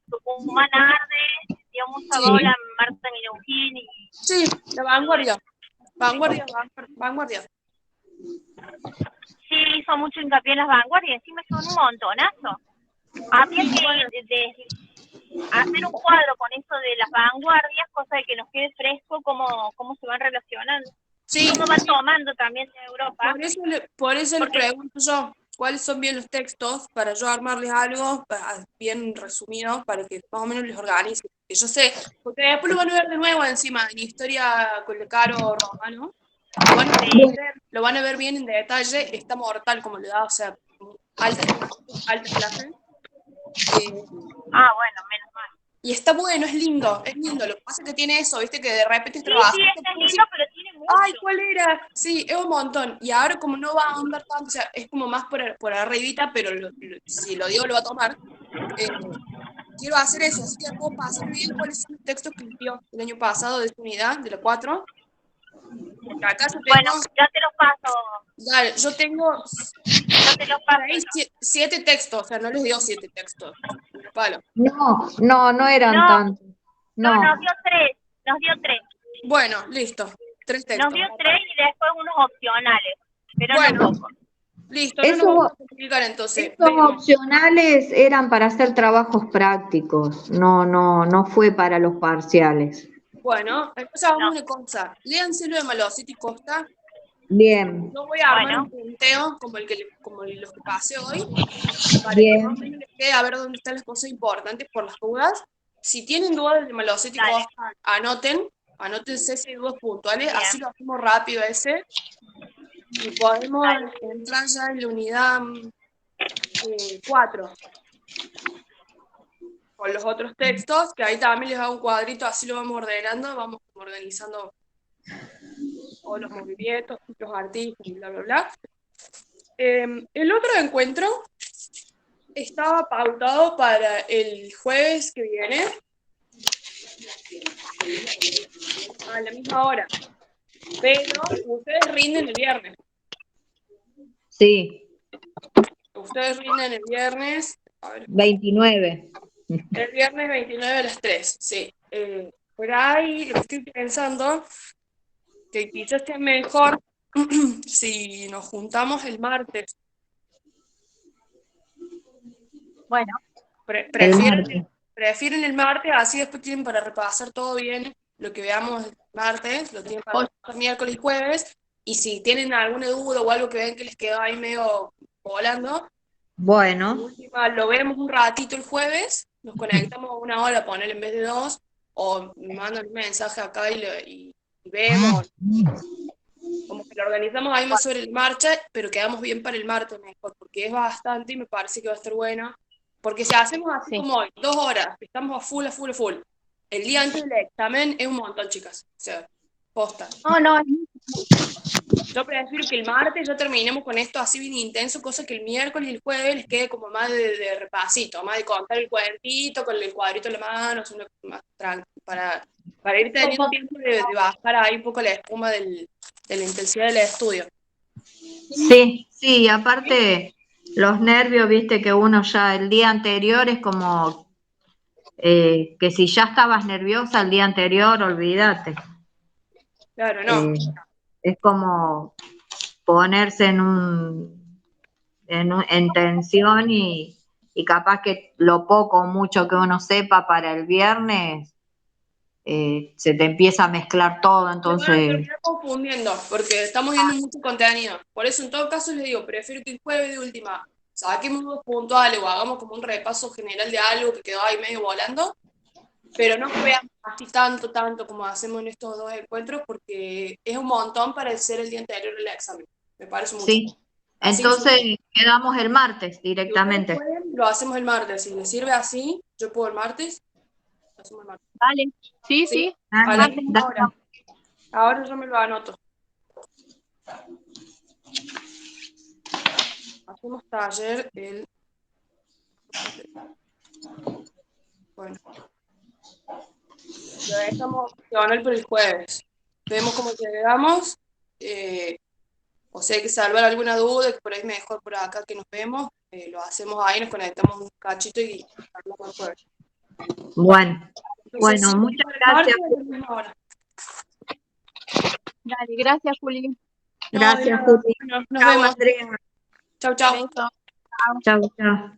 Tucumán Arde, dio mucha Sí. bola a Marta Minujín y... Sí, la vanguardia. Vanguardia. Sí, hizo mucho hincapié en las vanguardias, encima son un montonazo. Había que hacer un cuadro con eso de las vanguardias, cosa de que nos quede fresco cómo se van relacionando. Sí. Cómo van tomando también de Europa. Por eso le pregunto yo, ¿cuáles son bien los textos para yo armarles algo bien resumido para que más o menos les organice? Que yo sé, porque después lo van a ver de nuevo encima en historia con el Caro Romano. Lo van a ver bien en detalle, está mortal como le da, o sea, alta clase. Bueno, menos mal. Y está bueno, es lindo. Lo que pasa es que tiene eso, viste, que de repente es Sí, trabajo. sí, es lindo, pero tiene mucho. Ay, ¿cuál era? Sí, es un montón. Y ahora como no va a ahondar tanto, o sea, es como más por arribita, pero si lo digo lo va a tomar. Quiero hacer eso, así que puedo pasar bien cuáles son los textos que dio el año pasado de esta unidad, de la 4. Porque acá yo tengo... Bueno, ya te los paso. Dale, yo tengo... Ya te los paso. Ahí 7 textos, o sea, no les dio 7 textos. Palo. No eran tantos. No, nos dio 3. Bueno, listo. 3 textos. Nos dio 3 y después unos opcionales, pero bueno, no poco. Listo, no nos vamos a complicar entonces. Estos opcionales eran para hacer trabajos prácticos, no fue para los parciales. Bueno, entonces hagamos una cosa. Léanselo de Malosetti y Costa. Bien. Yo voy a armar un punteo como los que pasé hoy, para Bien. que más o menos les quede a ver dónde están las cosas importantes por las dudas. Si tienen dudas de Malosetti y Costa, anótense esas dudas puntuales, así lo hacemos rápido ese. Y podemos entrar ya en la unidad 4. Con los otros textos, que ahí también les hago un cuadrito, así lo vamos ordenando, vamos organizando todos los movimientos, los artistas y bla, bla, bla. El otro encuentro estaba pautado para el jueves que viene, a la misma hora, pero ustedes rinden el viernes. Sí. Ustedes rinden el viernes... A ver, 29. el viernes 29 a las 3, sí. Por ahí lo que estoy pensando, que quizás sea mejor si nos juntamos el martes. Bueno. Prefieren el martes, así después tienen para repasar todo bien lo que veamos el martes, lo tienen para repasar miércoles y jueves, y si tienen alguna duda o algo que ven que les quedó ahí medio volando, bueno, lo vemos un ratito el jueves, nos conectamos 1 hora, poner en vez de 2, o me mandan un mensaje acá y y vemos, como que lo organizamos ahí más sobre la marcha, pero quedamos bien para el martes mejor, porque es bastante y me parece que va a estar buena. Porque si hacemos así Sí. como hoy, 2 horas, estamos a full, a full, a full. El día antes del examen es un montón, chicas. O sea, posta. No, Yo prefiero que el martes ya terminemos con esto así bien intenso, cosa que el miércoles y el jueves les quede como más de repasito, más de contar el cuadrito con el cuadrito en la mano, más para ir teniendo tiempo de bajar ahí un poco la espuma de la intensidad del estudio. Sí, aparte los nervios, viste que uno ya el día anterior es como que si ya estabas nerviosa el día anterior, olvídate. Claro, no. Es como ponerse en tensión y capaz que lo poco o mucho que uno sepa para el viernes se te empieza a mezclar todo, Se van a entonces terminar confundiendo, porque estamos viendo mucho contenido. Por eso, en todo caso, les digo, prefiero que el jueves de última saquemos 2 puntuales o hagamos como un repaso general de algo que quedó ahí medio volando, pero no veamos así tanto como hacemos en estos 2 encuentros, porque es un montón para ser el día anterior del examen. Me parece mucho. sí. Así que Entonces quedamos el martes si directamente. ustedes pueden, lo hacemos el martes. Si les sirve así, yo puedo el martes, lo hacemos el martes. Vale. Sí, ¿Sí? sí. Dale, Vale, ahora yo me lo anoto. Hacemos taller el... Bueno. Lo dejamos opcional por el jueves. Vemos cómo llegamos. O sea, hay que salvar alguna duda, que por ahí es mejor por acá que nos vemos. Lo hacemos ahí, nos conectamos un cachito y hablamos el jueves. Bueno, Entonces, sí, muchas por el gracias. martes a la misma hora. Dale, gracias, Juli. No, de Gracias, nada. Juli. Bueno, nos Chao, vemos. Andrea. Chau, chau. Beso. Chao, chao.